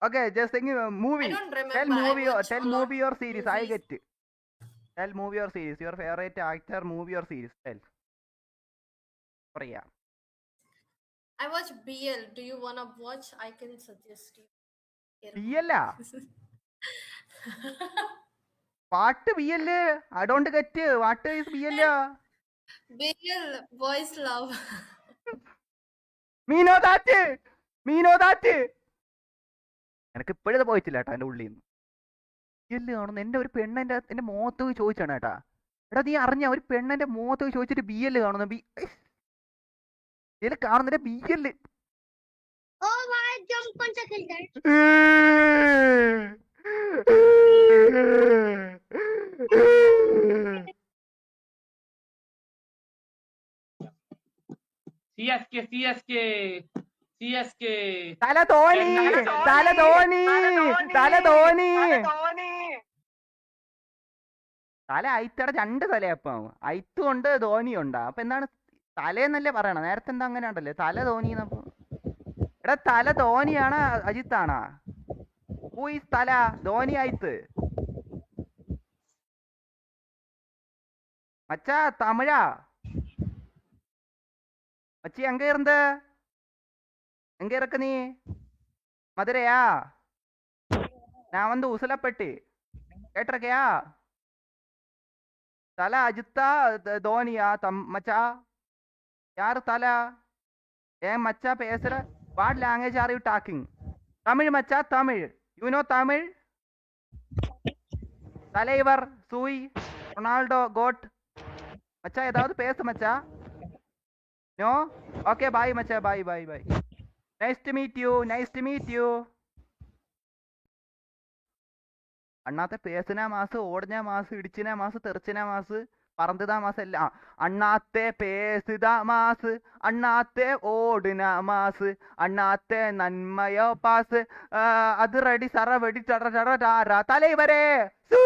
Okay, just think movie. I don't remember. Tell movie or series. I movies. get it. Tell movie or series. Your favorite actor, movie or series. Tell. Priya. I watch BL. Do you wanna watch? I can suggest you. BL. What BL? I don't get it. What is BL? BL boys love. Me know that. Me know that. എനിക്ക് ഇപ്പോഴത് പോയിട്ടില്ല കേട്ടോ എൻ്റെ ഉള്ളിൽ നിന്ന് BL കാണുന്നു. എൻ്റെ ഒരു പെണ്ണെൻ്റെ എൻ്റെ മുഖത്ത് ചോദിച്ചാണ് കേട്ടാ. എടാ നീ അറിഞ്ഞ ഒരു പെണ്ണെൻ്റെ മുഖത്ത് ചോദിച്ചിട്ട് BL കാണുന്നു. ഇതിൽ കാണുന്നില്ല BL. Oh my jump कौन सा खेलता है? CSK. തല ധോനി. തല ഐത്തടെ 2 തലയപ്പം. ഐത്തും ഉണ്ട് ധോനിയും ഉണ്ട്. അപ്പൊ എന്താണ് തലേന്നല്ലേ പറയണം? നേരത്തെ എന്താ അങ്ങനെ ഉണ്ടല്ലേ തല ധോനി. എടാ തല ധോനിയാണ് അജിത്താണാ? ഹൂ ഈസ് തല? ധോനി ഐത്ത് மச்சா தமிழா மச்சி எங்க இருந்து எங்க இருக்க நீ? மதுரையா? நான் வந்து உசிலப்பட்டி. கேட்டிருக்கியா? தல அஜித்தா தோனியா மச்சா? யாரு தல? ஏன் மச்சா பேசுற? What language are you talking? Tamil மச்சா, தமிழ். You know Tamil? தலைவர் சூய் ரொனால்டோ கோட். மச்சா ஏதாவது பேசு மச்சா. நோ? ஓகே பாய் மச்சா, bye bye bye. Nice to meet you. അണ്ണാത്തെ പേസിന മാസ്, ഓടഞ്ഞ മാസ്, ഇടിച്ചിന മാസ്, തെറിച്ചിന മാസ്, പറന്തിത മാസ് എല്ലാം. അണ്ണാത്തെ പേസിത മാസ്, അണ്ണാത്തെ ഓടിന മാസ്, അണ്ണാത്തെ നന്മയോ പാസ്, അത് റെഡി സറ വെടി ചട ചട ടാര. തലൈവരെ സൂ.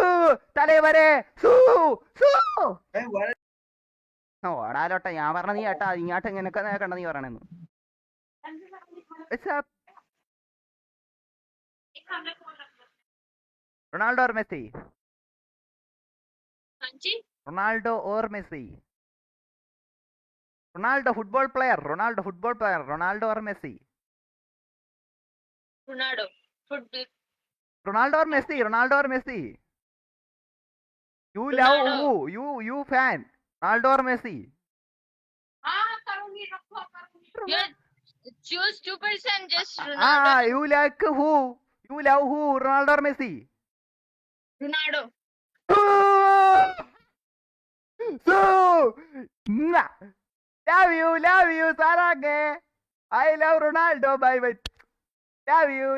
ഓടാലോട്ടെ ഞാൻ പറഞ്ഞ നീ ഏട്ടാ ഇങ്ങോട്ട് ഇങ്ങനൊക്കെ കണ്ട നീ പറയണെന്ന്. रोनाल्डो और मेसी? हाँ जी. रोनाल्डो और Messi? Ronaldo football player, Ronaldo और मेसी? रोनाल्डो और Messi. You love who? You fan Ronaldo और Messi? Choose 2% just Ronaldo. You like who? You love who? Ronaldo और मेसी? Ronaldo. Love you സാറാങ്കേ. I love Ronaldo. Bye bye. Love you.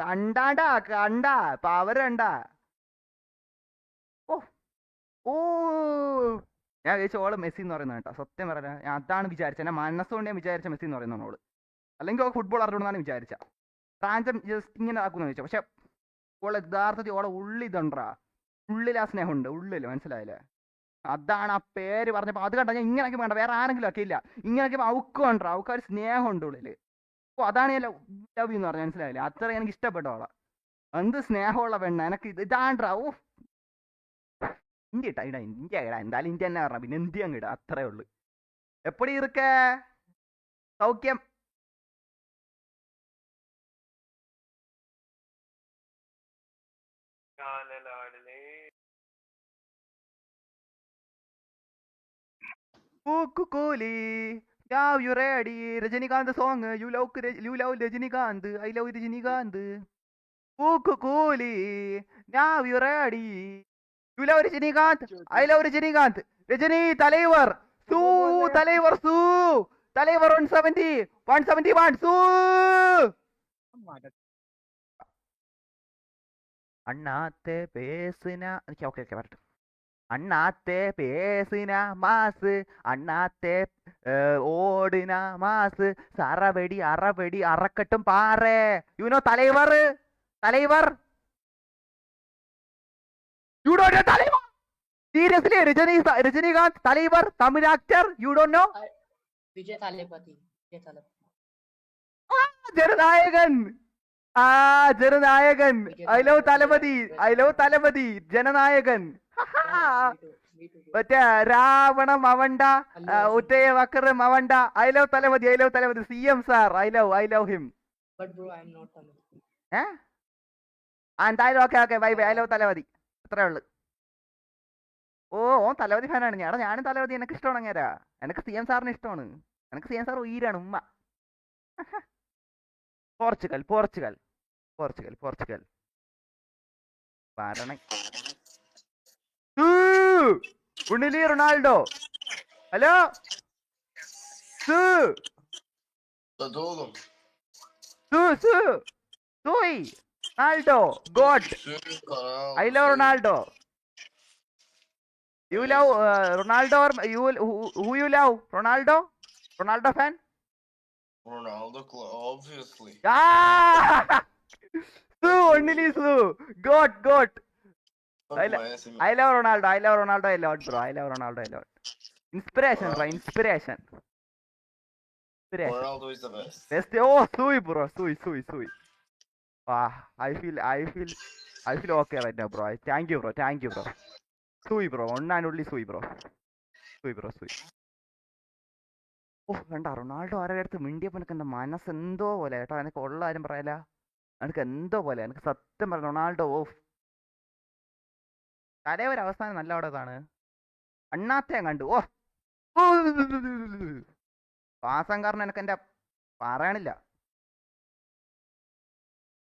കണ്ടാ power കണ്ടാ. ഞാൻ വിചാരിച്ച ഓള് Messi എന്ന് പറയുന്നത് കേട്ടോ. സത്യം പറയാ ഞാൻ അതാണ് വിചാരിച്ചത്. എന്നെ മനസ്സുകൊണ്ട് ഞാൻ വിചാരിച്ച മെസ്സി എന്ന് പറയുന്നതാണ് ഓള്. അല്ലെങ്കിൽ ഓൾ ഫുട്ബോൾ അറിഞ്ഞുകൊണ്ടാണ് വിചാരിച്ച. ഫ്രാൻസും ജസ്റ്റ് ഇങ്ങനെ ആക്കുമെന്ന് ചോദിച്ചാൽ. പക്ഷെ ഓളെ യഥാർത്ഥത്തിൽ ഓളെ ഉള്ളിതുണ്ടാ. ഉള്ളിൽ ആ സ്നേഹമുണ്ട്, ഉള്ളിൽ. മനസ്സിലായില്ലേ? അതാണ് ആ പേര് പറഞ്ഞപ്പോൾ അത് കണ്ടാ ഞാൻ ഇങ്ങനെയൊക്കെ വേണ്ട വേറെ ആരെങ്കിലും ഒക്കെ ഇല്ല. ഇങ്ങനെയൊക്കെ അവക്കുണ്ടോ, അവൾക്ക് ഒരു സ്നേഹമുണ്ട് ഉള്ളിൽ. അതാണ് ഞാൻ ലവ് എന്ന് പറഞ്ഞാൽ. മനസ്സിലായില്ലേ? അത്ര എനിക്ക് ഇഷ്ടപ്പെട്ടോളാം. എന്ത് സ്നേഹമുള്ള പെണ്ണ എനിക്ക് ഇതാണ്ടാ. ഇന്ത്യ ഇട്ടാ ഇന്ത്യ ഇടാ. എന്തായാലും ഇന്ത്യ തന്നെ പറഞ്ഞ പിന്നെ ഇന്ത്യ അങ്ങ് ഇടാ. അത്രേ ഉള്ളു. എപ്പടി ഇരിക്ക? സൗഖ്യം? കൂലി. Now you ready? Rajinikanth song. You love Rajinikanth. I love Rajinikanth. കൂലി. Now you ready? You love Rajinikanth. I love Rajinikanth. Rajini Thalaivar സൂ. തലൈവർ 171 സൂ. അണ്ണാത്തെ പേസിന. ഓക്കെ വരട്ടെ. അണ്ണാത്തെ പേസിന മാസ്, അണ്ണാത്തെ ഓടിന മാസ്, സറവെടി അറവെടി അറക്കട്ടും പാറേ. You know Thalaivar? You don't know Thalaivar? Seriously, Rajinikanth Thalaivar, Tamil actor. You don't know? Vijay Thalapathy. Vijay Thalapathy. Jananayagan. ആ Jananayagan. I love Thalapathy. I love Thalapathy. Jananayakan. Me too. മറ്റേ രാവണ മവണ്ട ഉറ്റയ വക്കറ് മവണ്ട. I love Thalapathy. I love Thalapathy. CM sir. I love him. But bro, I'm not Tamil. എന്തായാലും okay bye bye. I love Thalapathy. അത്രേ ഉള്ളു. ഓ തലപതി ഫാനാണ്. ഞാനും തലപതി. എനിക്ക് ഇഷ്ടമാണ് അങ്ങേരാ. എനിക്ക് CM സാറിന് ഇഷ്ടമാണ്. എനിക്ക് CM സാർ ഉയരാണ് ഉമ്മ. പോർച്ചുഗൽ ഭരണ ഉണ്ണിലി Ronaldo. Hello Ronaldo god. I love Ronaldo. You love Ronaldo or who you love? Ronaldo fan? Ronaldo, obviously. Only goat. I love Ronaldo a lot, bro. I love Ronaldo a lot. Inspiration, bro. Inspiration. Ronaldo is the best. Oh, Sui, bro. Sui. I feel okay right now, bro. Thank you, bro. Sui, bro. One and only Sui, bro. Sui. ഓ വേണ്ട, Ronaldo ആരുടെ അടുത്ത് മിണ്ടിയപ്പോൾ എനിക്ക് എൻ്റെ മനസ്സെന്തോ പോലെ കേട്ടോ. എനിക്ക് ഉള്ള കാര്യം പറയല, എനിക്ക് എന്തോ പോലെ. എനിക്ക് സത്യം പറഞ്ഞു റൊണാൾഡോ തലേ അവസാനം നല്ല അവിടെതാണ്. അണ്ണാത്തെ കണ്ടു. പാസം കാരണം എനിക്ക് എൻ്റെ പറയണില്ല.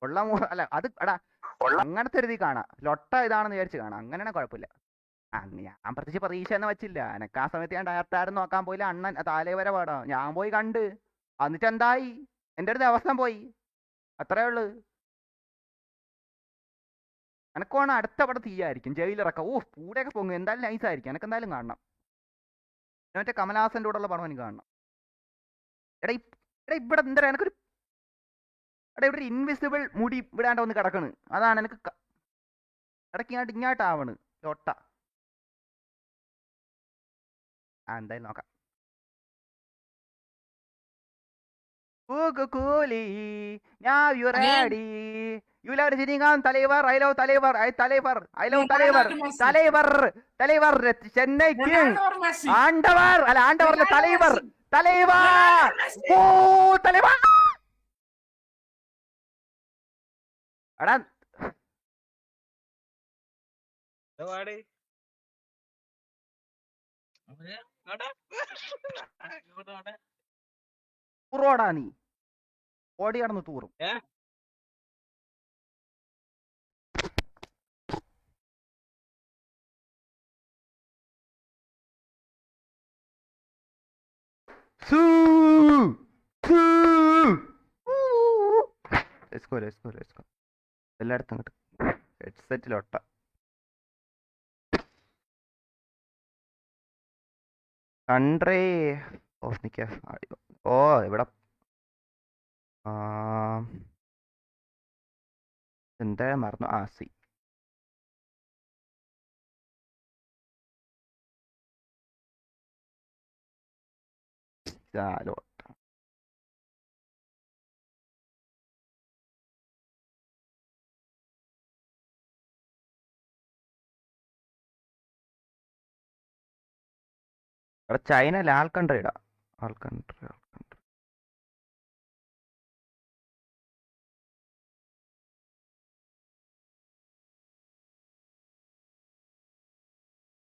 ഉള്ള അല്ല അത് എടാ അങ്ങനത്തെ ഒരു ഇത് കാണാം. ലൊട്ട ഇതാണെന്ന് വിചാരിച്ച് കാണാം. അങ്ങനെയാണെങ്കിൽ കുഴപ്പമില്ല. ഞാൻ പ്രത്യേകിച്ച് പ്രതീക്ഷ എന്ന് വെച്ചില്ല. എനിക്ക് ആ സമയത്ത് ഞാൻ ഡയറക്റ്റാരും നോക്കാൻ പോയില്ല. അണ്ണൻ താലേ വരെ പാടാ ഞാൻ പോയി കണ്ട്. എന്നിട്ട് എന്തായി, എൻ്റെ അടുത്ത് അവസ്ഥ പോയി. അത്രേ ഉള്ളു. എനക്ക് വേണം അടുത്ത പടം തീയായിരിക്കും. ജയിലിറക്കാം. പൂടെയൊക്കെ പൊങ്ങും. എന്തായാലും നൈസായിരിക്കും. എനിക്ക് എന്തായാലും കാണണം. മറ്റേ കമലഹാസൻ്റെ കൂടെ ഉള്ള പടം എനിക്ക് കാണണം. എടാ ഇവിടെ എന്താ എനിക്കൊരു ഇവിടെ ഒരു ഇൻവിസിബിൾ മുടി വിടാണ്ട് ഒന്ന് കിടക്കണ്. അതാണ് എനിക്ക് ഇടയ്ക്ക് ഇങ്ങോട്ടാവണ് ലൊട്ട. എന്തായാലും നോക്കാം. Now you ready? You love sitting on தலைவர். I love தலைவர். ചെന്നൈ കിങ്. ആണ്ടവർ അല്ല ആണ്ടവർ தலைவர். ഓ தலைவர். എടാ തൂറോടാ നീ. ഓടി കടന്ന് തൂറും. എല്ലായിടത്തും കിട്ടും. ഹെഡ്സെറ്റിലൊട്ട. കൺട്രി ഓഫ് നിക്ക. ഇവിടെ എന്താ മറന്നു. സി ലോട്ട. ഇവിടെ ചൈനയിൽ ആൾ കൺട്രി ഇടാം. ആൾ കൺട്രി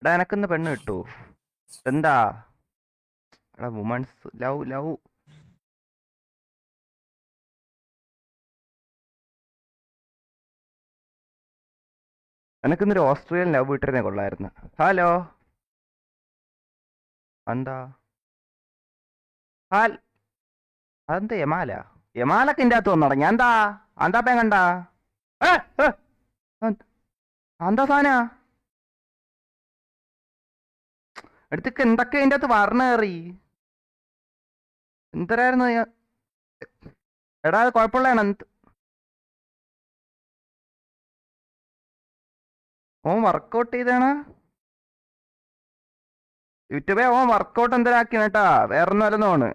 എടാ എനക്കിന്ന് പെണ്ണ് കിട്ടൂ. എന്താ എടാ വുമൺസ് ലവ് എനക്കിന്നൊരു ഓസ്ട്രേലിയൻ ലവ് ഇട്ടിരുന്നേ കൊള്ളായിരുന്നു. ഹലോ എന്താ അതെന്താ യമാലൊക്കെ ഇതിൻ്റെ അകത്ത് വന്നു തുടങ്ങി. എന്താ പേ കണ്ട എന്താ സാധന അടുത്തേക്ക് എന്തൊക്കെ ഇതിൻ്റെ അകത്ത് വരണ കയറി. എന്തരായിരുന്നു എടാ അത് കുഴപ്പമുള്ളതാണ്. ഓൻ വർക്കൗട്ട് ചെയ്താണ്. യൂട്യൂബേ അവൻ വർക്കൗട്ട് എന്തിനാക്കി കേട്ടാ, വേറൊന്നും അല്ലെന്നോണ്.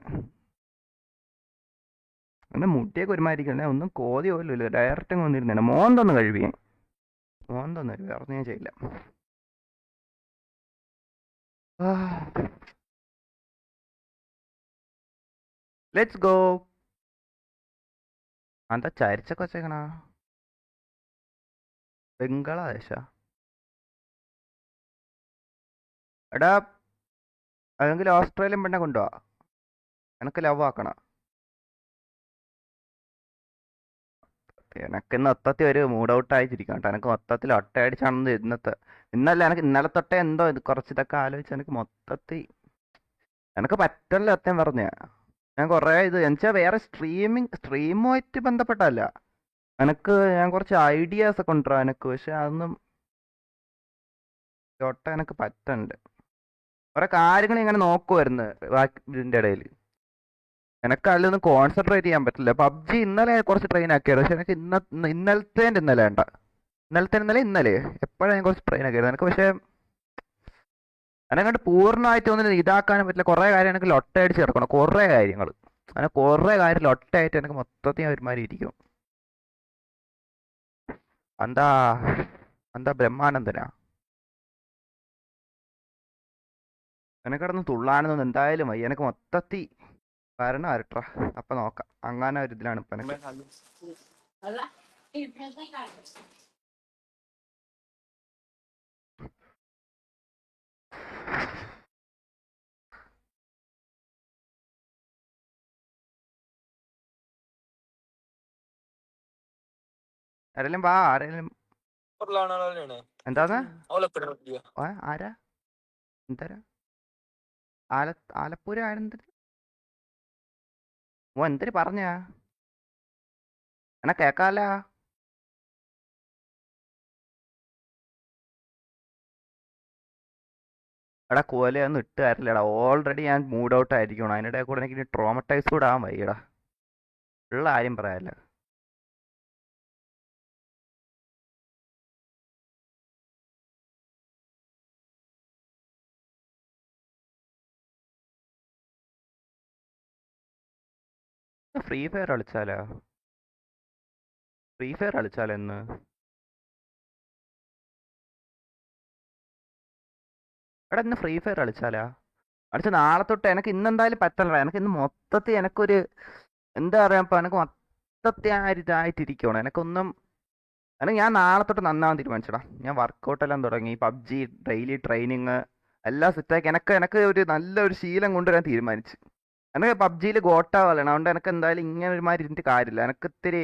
എന്റെ മുട്ടിയൊക്കെ ഒരുമാതിരിക്കണേ, ഒന്നും കോതി പോലും ഇല്ല. ഡയറക്റ്റ് അങ്ങ് വന്നിരുന്നേ. മോന്തൊന്ന് കഴുകി, മോന്തൊന്ന് കഴുകി, വേറെ ഞാൻ ചെയ്യില്ല. Let's go. എന്താ ചരിച്ചൊക്കെ വെച്ചേക്കണ? ബംഗ്ലാദേശ? എടാ, അതെങ്കിൽ ഓസ്ട്രേലിയൻ പെണ്ണെ കൊണ്ടുപോവാ. എനക്ക് ലവ് ആക്കണം. എനക്ക് ഇന്ന് മൊത്തത്തിൽ ഒരു മൂഡ് ഔട്ട് ആയിട്ടിരിക്കണം കേട്ടോ. എനിക്ക് മൊത്തത്തിൽ ഒട്ടയടിച്ചാണെന്ന് ഇന്നല്ല, എനിക്ക് ഇന്നലെ തൊട്ടേ എന്തോ ഇത് കുറച്ച് ഇതൊക്കെ ആലോചിച്ച് എനിക്ക് മൊത്തത്തിൽ എനിക്ക് പറ്റല്ല. സത്യം പറഞ്ഞ ഞാൻ കുറേ ഇത് എന്നുവെച്ചാൽ വേറെ സ്ട്രീമുമായിട്ട് ബന്ധപ്പെട്ടല്ല. ഞാൻ കുറച്ച് ഐഡിയാസ് ഒക്കെ കൊണ്ടുവരാം എനിക്ക്, പക്ഷെ അതൊന്നും ഒട്ട എനിക്ക് പറ്റണ്ട്. കുറെ കാര്യങ്ങൾ ഇങ്ങനെ നോക്കുമായിരുന്നു ഇതിന്റെ ഇടയിൽ. എനിക്ക് അതിലൊന്നും കോൺസെൻട്രേറ്റ് ചെയ്യാൻ പറ്റില്ല. പബ്ജി ഇന്നലെ കുറച്ച് ട്രെയിൻ ആക്കിയത്, പക്ഷെ എനിക്ക് ഇന്നലെ വേണ്ട, ഇന്നലെ എപ്പോഴാണ് ഞാൻ കുറച്ച് ട്രെയിൻ ആക്കിയത് എനിക്ക്. പക്ഷെ അതിനെക്കണ്ട് പൂർണ്ണമായിട്ട് ഒന്നും ഇതാക്കാനും പറ്റില്ല. കുറേ കാര്യം എനിക്ക് ലൊട്ടയടിച്ച് കിടക്കണം, കുറേ കാര്യങ്ങൾ. അങ്ങനെ കുറേ കാര്യം ലൊട്ടയായിട്ട് എനിക്ക് മൊത്തത്തിൽ ഒരുമാതിരി ഇരിക്കും. എന്താ എന്താ ബ്രഹ്മാനന്ദനാ എനക്കിടന്ന് തുള്ളാനൊന്നും എന്തായാലും വയ്യ. എനിക്ക് മൊത്തത്തിൽ വരണം വരട്ടാ, അപ്പൊ നോക്കാം. അങ്ങനെ ഒരു ഇതിലാണ് ഇപ്പൊ എനിക്ക്. ആരെങ്കിലും വാ, ആരെങ്കിലും. എന്താന്ന് ആരാ എന്താ ആലപ്പുഴ ആരെന്ത് ഓ എന്തിരി പറഞ്ഞ എന്നെ കേക്കാല. എടാ കോലയൊന്നും ഇട്ട് തരില്ലടാ. ഓൾറെഡി ഞാൻ മൂഡ് ഔട്ട് ആയിരിക്കണം. അതിനിടെ കൂടെ എനിക്ക് ട്രോമറ്റൈസ് കൂടെ ആവാൻ വയ്യടാ. ഉള്ള കാര്യം പറയാല്ല. ഫ്രീ ഫയർ കളിച്ചാലോ? ഫ്രീ ഫയർ കളിച്ചാലോ എന്ന്? എടാ ഇന്ന് ഫ്രീ ഫയർ കളിച്ചാലാ? കളിച്ച നാളെ തൊട്ട് എനിക്ക് ഇന്ന് എന്തായാലും പറ്റണ്ട. എനിക്ക് ഇന്ന് മൊത്തത്തിൽ എനിക്കൊരു എന്താ പറയാ, ഇപ്പൊ എനിക്ക് മൊത്തത്തിൽ ആ ഒരു ഇതായിട്ടിരിക്കണം. എനിക്ക് ഞാൻ നാളെ തൊട്ട് നന്നാവാൻ തീരുമാനിച്ചടാ. ഞാൻ വർക്കൗട്ട് എല്ലാം തുടങ്ങി, പബ്ജി ഡെയിലി ട്രെയിനിങ് എല്ലാം സെറ്റാക്കി എനിക്ക് ഒരു നല്ലൊരു ശീലം കൊണ്ടുവരാൻ തീരുമാനിച്ചു. എനിക്ക് പബ്ജിയിൽ ഗോട്ടാവലാണ്. അതുകൊണ്ട് എനിക്ക് എന്തായാലും ഇങ്ങനെ ഒരുമാതിരി ഇരുന്നിട്ട് കാര്യമില്ല. എനിക്ക് ഇത്തിരി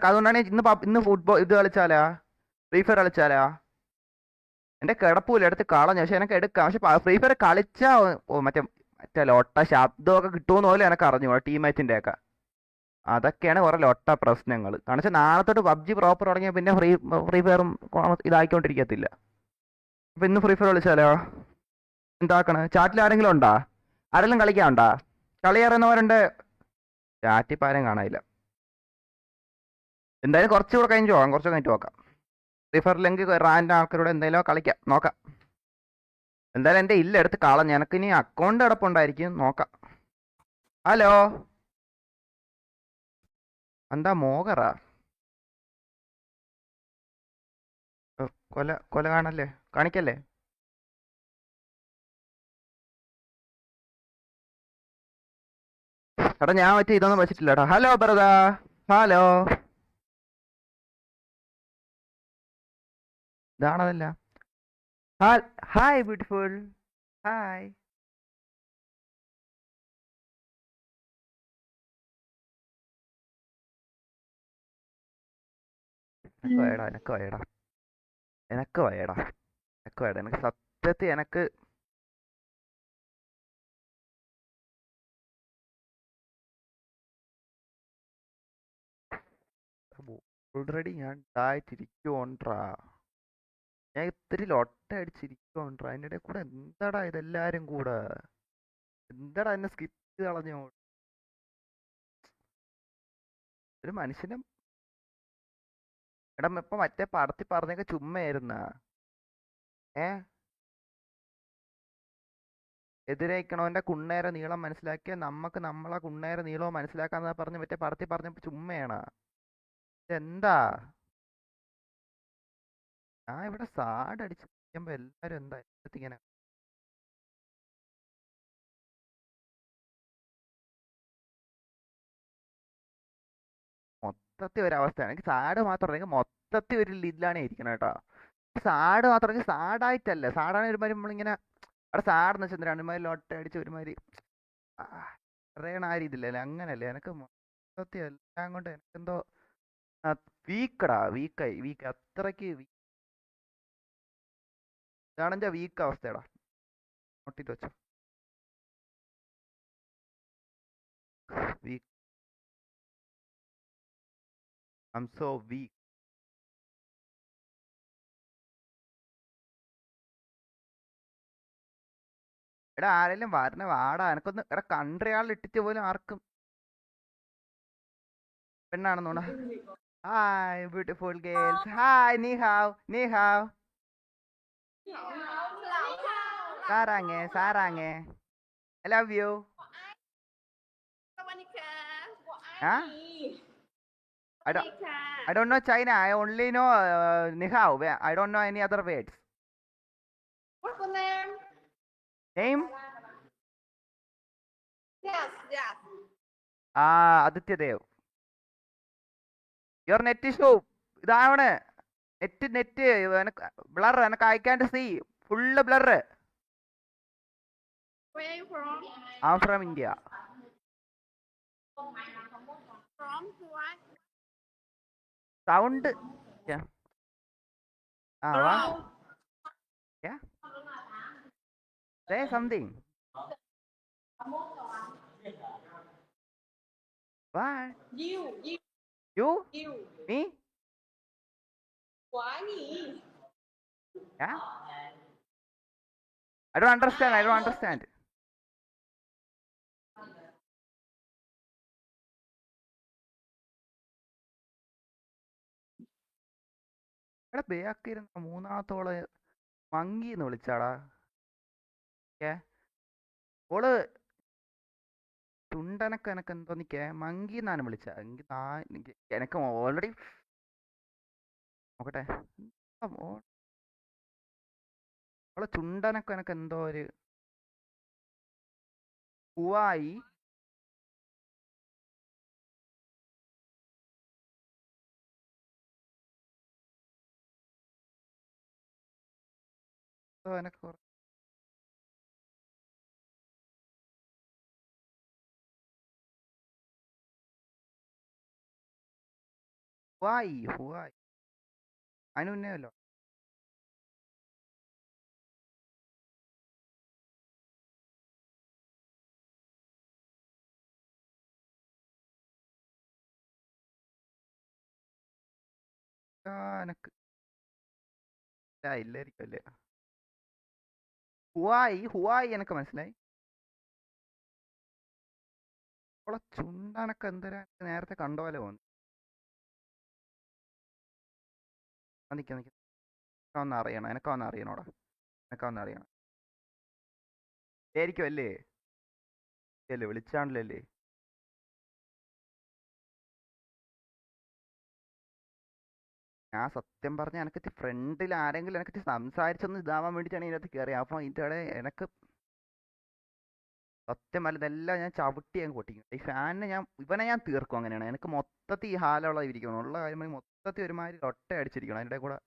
അതുകൊണ്ടാണ് ഇന്ന് ഫുട്ബോൾ ഇത് കളിച്ചാലാ, ഫ്രീ ഫയർ കളിച്ചാലാ. എന്റെ കിടപ്പൂല എടുത്ത് കളഞ്ഞു, പക്ഷെ എനിക്ക് എടുക്കാം. പക്ഷെ ഫ്രീ ഫയർ കളിച്ചാ മറ്റേ ലൊട്ട ശബ്ദമൊക്കെ കിട്ടുമെന്ന് പോലെ എനിക്ക് അറിഞ്ഞു ടീമേറ്റിന്റെ ഒക്കെ. അതൊക്കെയാണ് കുറെ ലൊട്ട പ്രശ്നങ്ങൾ. കാരണം വെച്ചാൽ നാളെ തൊട്ട് പബ്ജി പ്രോപ്പർ തുടങ്ങിയ പിന്നെ ഫ്രീ ഫയറും ഇതായിക്കൊണ്ടിരിക്കത്തില്ല. അപ്പൊ ഇന്ന് ഫ്രീ ഫയർ കളിച്ചാലോ? എന്താക്കണ്? ചാറ്റിൽ ആരെങ്കിലും ഉണ്ടാ? ആരെങ്കിലും കളിക്കാനുണ്ടാ? കളി അറിയുന്നവരുണ്ട്? ചാറ്റിൽ ആരും കാണാനില്ല. എന്തായാലും കുറച്ചുകൂടെ കഴിഞ്ഞ് പോകാം, കുറച്ച് കഴിഞ്ഞിട്ട് നോക്കാം. ഫ്രീ ഫയറിലെങ്കിൽ റാൻഡ് ആൾക്കാരോട് എന്തെങ്കിലും കളിക്കാം, നോക്കാം. എന്തായാലും എൻ്റെ ഇല്ല എടുത്ത് കളഞ്ഞ്. എനിക്കിനി അക്കൗണ്ട് കിടപ്പുണ്ടായിരിക്കും, നോക്കാം. ഹലോ, എന്താ മോകറാ? കൊല കാണല്ലേ, കാണിക്കല്ലേ? എടാ ഞാൻ ഇതൊന്നും വെച്ചിട്ടില്ലടാ. ഹലോ ബ്രദാ, ഹലോ. ഇതാണതല്ല. Hi beautiful, hi. എനക്ക് വയടാ, എനിക്ക് സത്യത്തിൽ എനിക്ക് ഓൾറെഡി ഞാൻ ഇതായിട്ടിരിക്കുവോണ്ടാ. ഞാൻ ഇത്തിരി ലൊട്ട അടിച്ചിരിക്കുവോണ്ടാ. അതിൻ്റെ ഇടയിൽ കൂടെ എന്താടാ ഇതെല്ലാരും കൂടെ, എന്താടാ എന്നെ സ്കിപ്പ് കളഞ്ഞോ? ഒരു മനുഷ്യനും എടാ ഇപ്പൊ മറ്റേ പടത്തി പറഞ്ഞൊക്കെ ചുമ്മയായിരുന്ന. ഏ എതിരേക്കണവന്റെ കുണ്ണേര നീളം മനസ്സിലാക്കിയ നമുക്ക് നമ്മളെ കുണ്ണേര നീളവും മനസ്സിലാക്കാന്ന് പറഞ്ഞ് മറ്റേ പറഞ്ഞപ്പോ ചുമ്മയാണ്. ഇതെന്താ ഞാൻ ഇവിടെ സാഡ് അടിച്ച് നിൽക്കുമ്പോ എല്ലാരും എന്താ ഇങ്ങനെ മൊത്തത്തിൽ ഒരവസ്ഥയാണ്. എനിക്ക് സാഡ് മാത്രമല്ല മൊത്തത്തിൽ ഒരു ഇതിലാണ് ഇരിക്കണം കേട്ടോ. സാഡ് മാത്രം സാഡായിട്ടല്ല, സാഡാണ് ഒരുമാതിരി നമ്മളിങ്ങനെ അവിടെ സാഡെന്ന് വെച്ചാൽ രണ്ടുമാതിരി ലോട്ട അടിച്ച് ഒരുമാതിരി അറിയണ ആ രീതിയിലല്ലേ, അങ്ങനല്ലേ എനിക്ക് മൊത്തത്തിൽ എല്ലാം കൊണ്ട് എനിക്കെന്തോ വീക്കടാ, വീക്ക് അത്രയ്ക്ക് ഇതാണെന്റെ വീക്ക് അവസ്ഥയടാ. നോട്ടിട്ട് വെച്ചോ, weak. I'm so weak. എടാ ആരെങ്കിലും വരണ വാടാ, എനക്കൊന്ന് എടാ കൺട്രി ആളിൽ ഇട്ടിട്ട് പോലും ആർക്കും പെണ്ണാണെന്നോണ. ഹായ് ബ്യൂട്ടിഫുൾ ഗേൾസ്, ഹായ് നീ ഹാവ് സാറാങ്ങേ I love you. I don't know China, I only know ni hao. I don't know any other words. What's the name? Name? Yes. Aditya Dev. Your net issue ഇതാണ് net blur, എനിക്ക് I can't see, full blur. Where are you from? I'm from India. From what? Sound. Yeah. What? Yeah. Say something. What? You? Me? Yeah? I don't understand. എടാ ബേക്കിരുന്ന മൂന്നാമത്തോള് മങ്കിന്ന് വിളിച്ചാടാ. ഓള് ചുണ്ടനക്ക് എനക്ക് എന്തോ നിക്കേ monkey എന്നാണ് വിളിച്ച. എനക്ക് already നോക്കട്ടെ, ഓളെ ചുണ്ടനക്ക് എനക്ക് എന്തോ ഒരു പൂവായി. എനക്ക് ഹുവായി അതിന് മുന്നേല്ലോ. എനക്ക് ഇല്ലായിരിക്കും അല്ലേ. ഹുവായി എനക്ക് മനസ്സിലായി. ഓളെ ചുണ്ടനക്ക് എന്തൊരു നേരത്തെ കണ്ട പോലെ തോന്നി. ഒന്ന് അറിയണം, എനക്കൊന്ന് അറിയണോടാ, എനക്കൊന്ന് അറിയണം. ആയിരിക്കും അല്ലേ വിളിച്ചാണല്ലേ. ഞാൻ സത്യം പറഞ്ഞ എനക്ക് ഫ്രണ്ടിൽ ആരെങ്കിലും എനക്ക് സംസാരിച്ചൊന്ന് ഇതാവാൻ വേണ്ടിയിട്ടാണ് ഇതിനകത്ത് കയറിയത്. അപ്പം ഇതിൻ്റെ ഇടയിൽ എനക്ക് സത്യം അല്ല ഇതെല്ലാം ഞാൻ ചവിട്ടി അങ്ങ് പൊട്ടിക്കും. ഈ ഫാനിനെ ഇവനെ ഞാൻ തീർക്കും. അങ്ങനെയാണ് എനിക്ക് മൊത്തത്തിൽ ഈ ഹാലുള്ള ഇരിക്കണം. ഉള്ള കാര്യം മൊത്തത്തിൽ ഒരുമാതിരി ലൊട്ട അടിച്ചിരിക്കണം. അതിൻ്റെ കൂടെ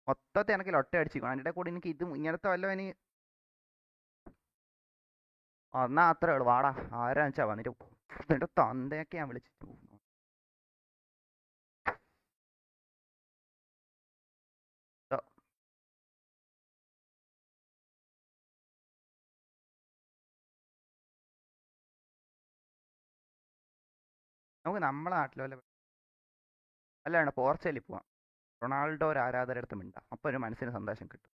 മൊത്തത്തിൽ എനിക്ക് ലൊട്ട അടിച്ചിരിക്കണം. അതിൻ്റെ കൂടെ എനിക്ക് ഇത് ഇങ്ങനത്തെ വല്ല ഇനി എന്നാ അത്രേ ഉള്ളു. വാടാ ആരാന്ന് വെച്ചാ വന്നിട്ട് എന്നിട്ട് തന്തയൊക്കെ ഞാൻ വിളിച്ചിട്ട് പോകും. നമുക്ക് നമ്മളെ നാട്ടിൽ വല്ല അല്ലാണ്ട് പോർച്ചുഗലിൽ പോവാം. റൊണാൾഡോ ഒരു ആരാധകരുടെ അടുത്ത് മിണ്ടാം. അപ്പോൾ ഒരു മനസ്സിന് സന്തോഷം കിട്ടും.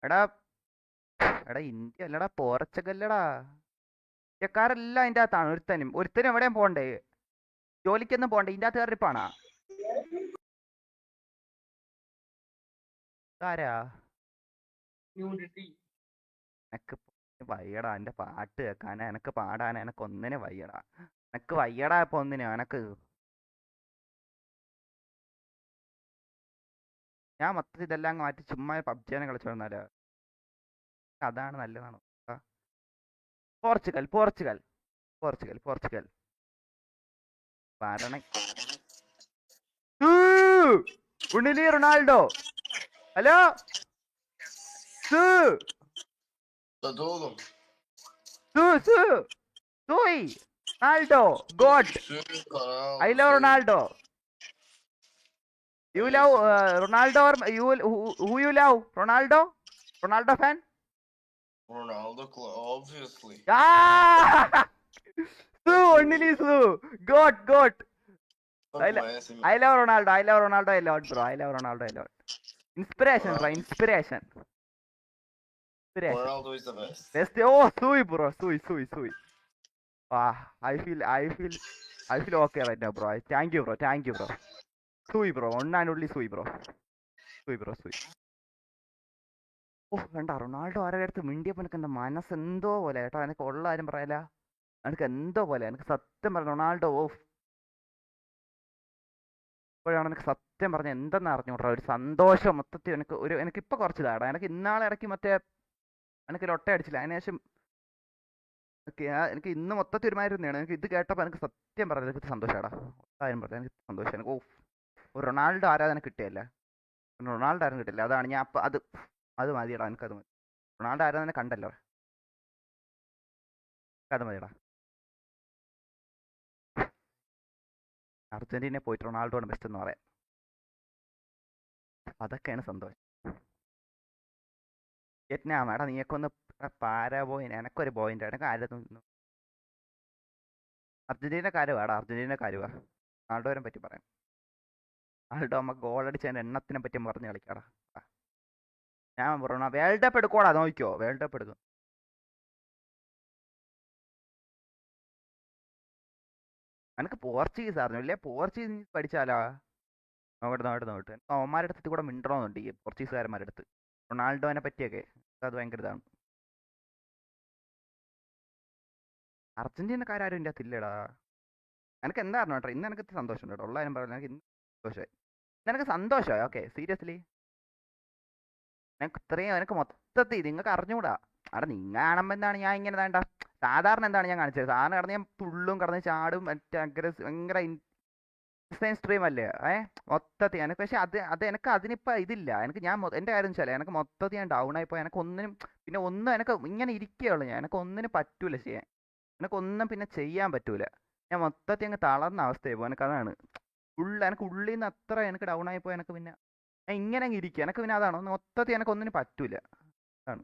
എടാ ഇന്ത്യ അല്ലടാ പോർച്ചുഗല്ലടാ. ഇന്ത്യക്കാരെല്ലാം അതിൻ്റെ അകത്താണ്. ഒരുത്തനും എവിടെയും പോകണ്ടേ, ജോലിക്കൊന്നും പോകണ്ടേ, ഇതിൻ്റെ അകത്ത് കയറിപ്പാണാ ആരാ Nudity. എനക്ക് വയ്യടാ എന്റെ പാട്ട് കേൾക്കാനാ, എനക്ക് പാടാനാ, എനക്ക് ഒന്നിനെ വയ്യടാ. എനക്ക് വയ്യടാ ഇപ്പൊ ഒന്നിനും. എനക്ക് ഞാൻ മൊത്തത്തിൽ ഇതെല്ലാം അങ്ങ് മാറ്റി ചുമ്മാ പബ്ജിനെ കളിച്ചു വന്നാലോ? അതാണ് നല്ലതാണോ? ആ, പോർച്ചുഗൽ പോർച്ചുഗൽ പോർച്ചുഗൽ പോർച്ചുഗൽ വരണ. ഉണ്ണിലി റൊണാൾഡോ. ഹലോ സു The Dolum. സു സു സൂയ് Ronaldo god. I love Ronaldo. You love Ronaldo or who you love? Ronaldo? Ronaldo fan? Ronaldo, obviously. Ah! Su, only Su. Goat, goat. Fuck I lo- Messi. I love Ronaldo. I love Ronaldo a lot, bro. I love Ronaldo a lot. Inspiration, bro. Inspiration. Inspiration. Ronaldo is the best. Best. Oh, Sui, bro. Sui. Ah, I feel okay right now, bro. Thank you, bro. Sui, bro. One and only Sui, bro. Sui. ഓ വേണ്ട, Ronaldo ആരുടെ അടുത്ത് മിണ്ടിയപ്പോൾ എനിക്ക് എൻ്റെ മനസ്സെന്തോ പോലെ കേട്ടോ. എനിക്ക് ഉള്ള കാര്യം പറയല, എനിക്ക് എന്തോ പോലെ. എനിക്ക് സത്യം പറഞ്ഞു റൊണാൾഡോ ഇപ്പോഴാണ് എനിക്ക് സത്യം പറഞ്ഞ എന്തെന്ന് അറിഞ്ഞൂടാ. ഒരു സന്തോഷം മൊത്തത്തിൽ എനിക്കിപ്പോൾ കുറച്ച് ഇതാടാ. എനിക്ക് ഇന്നാളെ ഇടയ്ക്ക് മറ്റേ എനിക്ക് ലൊട്ട അടിച്ചില്ല, അതിനുശേഷം എനിക്ക് ഇന്ന് മൊത്തത്തിൽ ഒരുമാതിരി തന്നെയാണ്. എനിക്ക് ഇത് കേട്ടപ്പോൾ എനിക്ക് സത്യം പറഞ്ഞത് എനിക്ക് സന്തോഷമാടാ. കാര്യം പറഞ്ഞത് എനിക്ക് സന്തോഷം. എനിക്ക് ഒരു റൊണാൾഡോ ആരാധന കിട്ടിയല്ല, റൊണാൾഡോ ആരും കിട്ടില്ല. അതാണ് ഞാൻ അപ്പം അത് മതിയടാ. എനിക്കത് മതി. റൊണാൾഡോ ആരാധന കണ്ടല്ലോ, അത് മതിയടാ. അർജന്റീന പോയിട്ട് റൊണാൾഡോയാണ് ബെസ്റ്റ് എന്ന് പറയാം. അതൊക്കെയാണ് സന്തോഷം. വിയറ്റ്നാം എടാ, നീയൊക്കെ പാരാ പോയിന്റ്. എനക്കൊരു പോയിന്റ്. എനക്ക് ആരും അർജന്റീന കാര്യവാടാ, അർജന്റീന കാര്യവാ. റൊണാൾഡോനെ പറ്റി പറയാം. റൊണാൾഡോ നമുക്ക് ഗോൾ അടിച്ചതിൻ്റെ എണ്ണത്തിനെ പറ്റി പറഞ്ഞ് കളിക്കാടാ. ഞാൻ വേൾഡ് കപ്പ് എടുക്കോടാ, നോക്കിക്കോ. വേൾഡ് കപ്പ് എടുക്കും. എനിക്ക് പോർച്ചുഗീസ് അറിഞ്ഞു ഇല്ലേ? പോർച്ചുഗീസ് പഠിച്ചാലോ? നോട്ട് അവന്മാരുടെ അടുത്ത് കൂടെ മിണ്ടണമെന്നുണ്ട്, ഈ പോർച്ചുഗീസുകാരന്മാരുടെ അടുത്ത് റൊണാൾഡോനെ പറ്റിയൊക്കെ. അത് ഭയങ്കര ഇതാണ്. അർജന്റീനക്കാരും ഇതിൻ്റെ അകത്ത് ഇല്ലടാ. എനിക്ക് എന്താ അറിഞ്ഞോ കേട്ടോ, ഇന്ന് എനിക്ക് സന്തോഷം കേട്ടോ. ഉള്ള കാര്യം പറഞ്ഞു, എനിക്ക് ഇന്ന് സന്തോഷമായി. ഇന്നെനിക്ക് സന്തോഷമായി. ഓക്കെ, സീരിയസ്ലി എനിക്ക് മൊത്തത്തിൽ നിങ്ങൾക്ക് അറിഞ്ഞുകൂടാ. അവിടെ നിങ്ങൾ കാണുമ്പോൾ എന്താണ് ഞാൻ ഇങ്ങനെ വേണ്ട. സാധാരണ എന്താണ് ഞാൻ കാണിച്ചത്? സാധാരണ കിടന്ന് ഞാൻ തുള്ളും, കിടന്ന് ചാടും, മറ്റേ ഭയങ്കര ഇൻസ്റ്റൈൻ സ്ട്രീം അല്ലേ മൊത്തത്തിൽ. എനിക്ക് പക്ഷെ അത് എനിക്ക് അതിനിപ്പോൾ ഇതില്ല. എനിക്ക് എൻ്റെ കാര്യം വെച്ചാൽ എനിക്ക് മൊത്തത്തിൽ ഞാൻ ഡൗൺ ആയിപ്പോയി. എനിക്ക് ഒന്നിനും പിന്നെ ഒന്നും എനിക്ക് ഇങ്ങനെ ഇരിക്കുകയുള്ളൂ. എനിക്ക് ഒന്നിനും പറ്റൂല ചെയ്യാൻ. എനിക്കൊന്നും പിന്നെ ചെയ്യാൻ പറ്റൂല. ഞാൻ മൊത്തത്തിൽ അങ്ങ് തളർന്ന അവസ്ഥയായി പോകും. എനിക്കതാണ് എനിക്ക് ഉള്ളിൽ നിന്ന് അത്ര എനിക്ക് ഡൗൺ ആയിപ്പോയി. എനിക്ക് പിന്നെ ഞാൻ ഇങ്ങനെ അങ്ങ് ഇരിക്കുക. എനിക്ക് പിന്നെ അതാണ് മൊത്തത്തിൽ എനിക്കൊന്നിനും പറ്റൂല. അതാണ്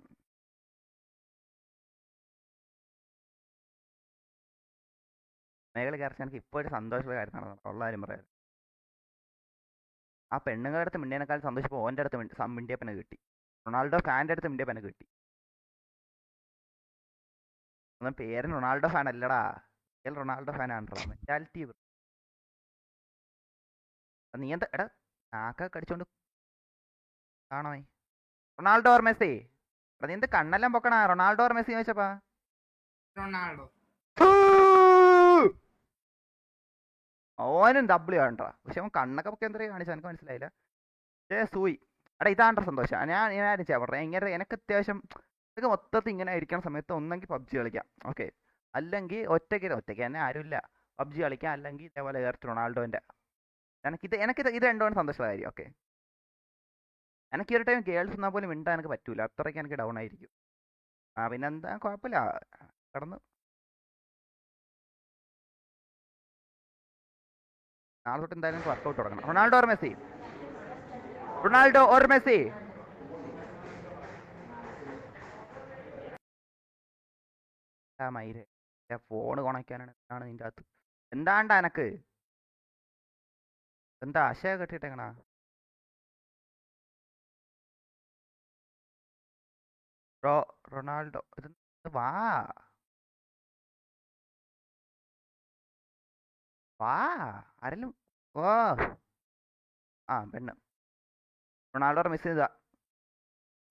മേഖല കയറിച്ച് എനിക്ക് ഇപ്പോഴും സന്തോഷമുള്ള കാര്യം നടന്നത്. ഉള്ള കാര്യം പറയാം. ആ പെണ്ണുങ്ങളുടെ അടുത്ത് മിണ്ടിയതിനേക്കാൾ സന്തോഷിപ്പോൾ ഓൻ്റെ അടുത്ത് മിണ്ടിയപ്പനെ കിട്ടി. റൊണാൾഡോ ഫാൻ്റെ അടുത്ത് മിണ്ടിയപ്പനെ കിട്ടി. ഒന്നും പേരൻ റൊണാൾഡോ ഫാൻ അല്ലടാ, റൊണാൾഡോ ഫാനാണോ മെന്റാലിറ്റി. നീ എന്താ എടാ നാക്കൊക്കെ കടിച്ചോണ്ട് കാണോ? Ronaldo or Messi? എടാ നീ എന്ത് കണ്ണെല്ലാം പൊക്കണ? റൊണാൾഡോ ഓർ മെസ്സി ചോദിച്ചപ്പാ Ronaldo. ഓനും ഡബ്ല്യു ആണ്ടാ. പക്ഷെ അവൻ കണ്ണൊക്കെ പൊക്കെ എന്താ കാണിച്ചാൽ എനിക്ക് മനസ്സിലായില്ല. സൂയി എടാ ഇതാണ്ട സന്തോഷം. ഞാൻ ചെയ്യാൻ പറഞ്ഞത് ഇങ്ങനെ എനിക്ക് അത്യാവശ്യം എനിക്ക് മൊത്തത്തിൽ ഇങ്ങനെ ഇരിക്കുന്ന സമയത്ത് ഒന്നെങ്കിൽ പബ്ജി കളിക്കാം, ഓക്കെ, അല്ലെങ്കിൽ ഒറ്റയ്ക്ക് തന്നെ ആരുമില്ല പബ്ജി കളിക്കാം, അല്ലെങ്കിൽ ഇതേപോലെ കയറി റൊണാൾഡോൻ്റെ. ഇത് രണ്ടുമാണ് സന്തോഷമുള്ള കാര്യം. ഓക്കെ, എനിക്ക് ഒരു ടൈം ഗേൾസ് എന്നാൽ പോലും മിണ്ടാൻ എനിക്ക് പറ്റൂല, അത്രയ്ക്ക് എനിക്ക് ഡൗൺ ആയിരിക്കും. പിന്നെന്താ കുഴപ്പമില്ല, കടന്ന് നാളെ തൊട്ട് എന്തായാലും വർക്കൗട്ട് തുടങ്ങണം. Ronaldo or Messi? Ronaldo or Messi? മയില് ഫോണ് കൊണക്കാനാണ്. എന്താണ് നിന്റെ അകത്ത്? എന്താണ്ടാ എനക്ക്? എന്താ ആശയ കെട്ടിട്ടേക്കണ? റൊണാൾഡോ ഇത് വാ ആരെങ്കിലും ഓ പെണ്ണ്. റൊണാൾഡോ മിസ് ചെയ്താ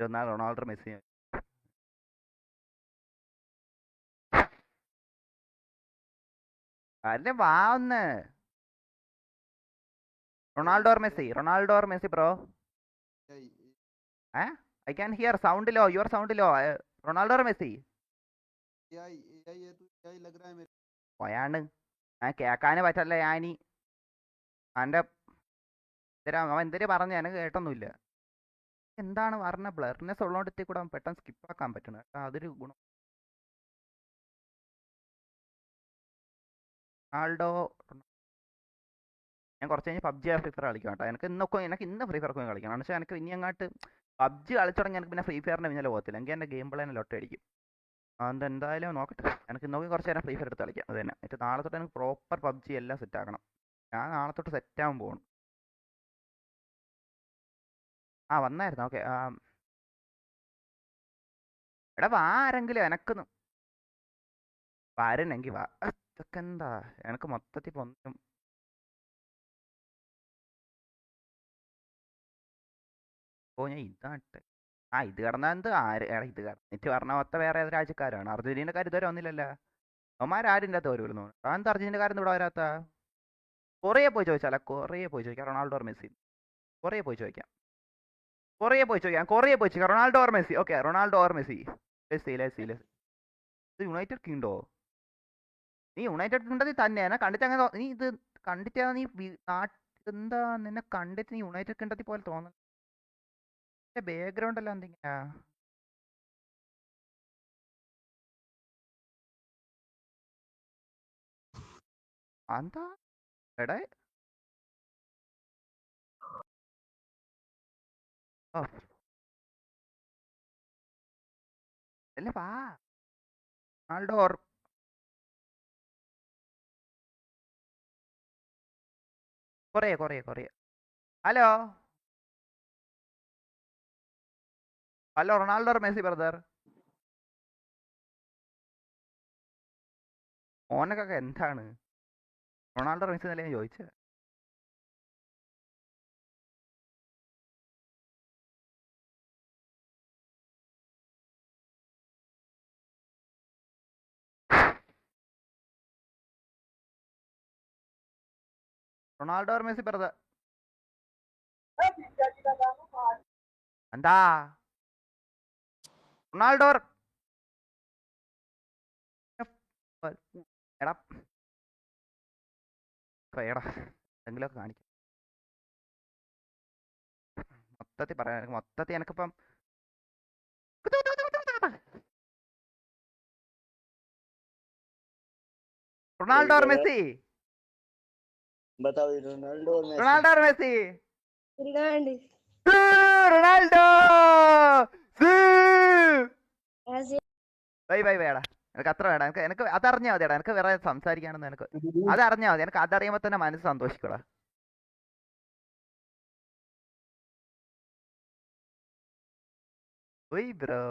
റൊണാൾഡോ മെസ്സി. അല്ലേ വാ ഒന്ന്. Ronaldo or Messi bro. I can hear sound low. Your sound low. Ronaldo or Messi? പോയാണ് ഞാൻ കേക്കാന് പറ്റല്ല. ഞാനീ അവൻ്റെ അവൻ എന്തിനു പറഞ്ഞു എനിക്ക് കേട്ടൊന്നുമില്ല. എന്താണ് പറഞ്ഞ ബ്ലർനെസ് ഉള്ളോണ്ട് കൂടെ പെട്ടെന്ന് സ്കിപ്പ് ആക്കാൻ പറ്റണം കേട്ടോ. അതൊരു ഗുണം. റൊണാൾഡോ. ഞാൻ കുറച്ച് കഴിഞ്ഞ് പബ്ജി ഫ്രീ ഫയർ കളിക്കാം കേട്ടോ. എനിക്ക് ഇന്ന് ഫ്രീ ഫയർ കളിക്കണം. പക്ഷേ എനിക്ക് ഇനി അങ്ങോട്ട് പബ്ജി കളിച്ചു തുടങ്ങി എനിക്ക് പിന്നെ ഫ്രീ ഫയറിൻ്റെ പിന്നാലെ പോകത്തില്ല. എനിക്ക് എൻ്റെ ഗെയിം പ്ലേനെ ലൊട്ട അടിക്കും. അത് എന്തായാലും നോക്കട്ടെ. എനിക്ക് നോക്കി കുറച്ച് നേരം ഫ്രീ ഫയർ എടുത്ത് കളിക്കാം. അത് തന്നെ. എന്നിട്ട് നാളെ തൊട്ട് എനിക്ക് പ്രോപ്പർ പബ്ജി എല്ലാം സെറ്റ് ആക്കണം. ഞാൻ നാളെ തൊട്ട് സെറ്റാകാൻ പോകണം. വന്നായിരുന്നു. ഓക്കെ. എടാ വാ ആരെങ്കിലും എനക്കൊന്ന് വരുന്നെങ്കിൽ വാ. ഇതൊക്കെ എന്താ എനക്ക് മൊത്തത്തിൽ പൊന്നും. ഞാൻ ഇതാട്ടെ. ഇത് കിടന്നാ എന്ത് ഇത് കിടന്നിട്ട് പറഞ്ഞ മൊത്തം വേറെ ഏത് രാജ്യക്കാരാണ്. അർജന്റീനക്കാർ ഇതുവരെ വന്നില്ലല്ലോ. അവന്മാരാരും ഇല്ലാത്ത വരുമല്ലോ. എന്താ അർജന്റീനക്കാരൊന്നും ഇവിടെ വരാത്ത? കുറേ പോയി ചോദിച്ചാലോ. കുറേ പോയി ചോദിക്കാം റൊണാൾഡോ ഓർ മെസ്സി. കുറേ പോയി ചോദിക്കാം. Ronaldo or Messi. Okay Ronaldo or Messi. ഇത് യുണൈറ്റഡ് കിങ്ഡോ? നീ യുണൈറ്റഡ് കിങ്ഡത്തിൽ തന്നെയാണ് കണ്ടിട്ട് അങ്ങനെ നീ ഇത് കണ്ടിട്ടാ നീ എന്താ നിന്നെ കണ്ടിട്ട് നീ യുണൈറ്റഡ് കിങ്ഡത്തിൽ പോലെ തോന്നുന്നു. ബാക്ക്ഗ്രൗണ്ട് എല്ലാം എന്തെങ്കിലാ? എന്താ എടേ അല്ലേ വാ. റൊണാൾഡോ ഓർ കുറേ hello Ronaldo or Messi brother. ഓനക്കൊക്കെ എന്താണ് റൊണാൾഡോ ഓർ മെസ്സി എന്നല്ലേ ഞാൻ ചോദിച്ചത്. Ronaldo or Messi brother. എന്താ റൊണാൾഡോ ഓർ എടാ എന്തെങ്കിലുമൊക്കെ കാണിക്കും. മൊത്തത്തിൽ എനിക്കിപ്പം റൊണാൾഡോ ഓർ മെസ്സി. बताओ रोनाल्डो और Messi. Ronaldo or Messi. Fernandes. Ronaldo. As bye എടാ. എനിക്ക് അത്ര വേടാ. എനിക്ക് അതറിഞ്ഞാൽ മതി എടാ. എനിക്ക് വേറെ സംസാരിക്കാണെന്ന് എനിക്ക് അതറിഞ്ഞാൽ മതി. എനിക്ക് അതറിയുമ്പോൾ തന്നെ മനസ്സ് സന്തോഷിക്കൂടാ. ഒയ് ബ്രോ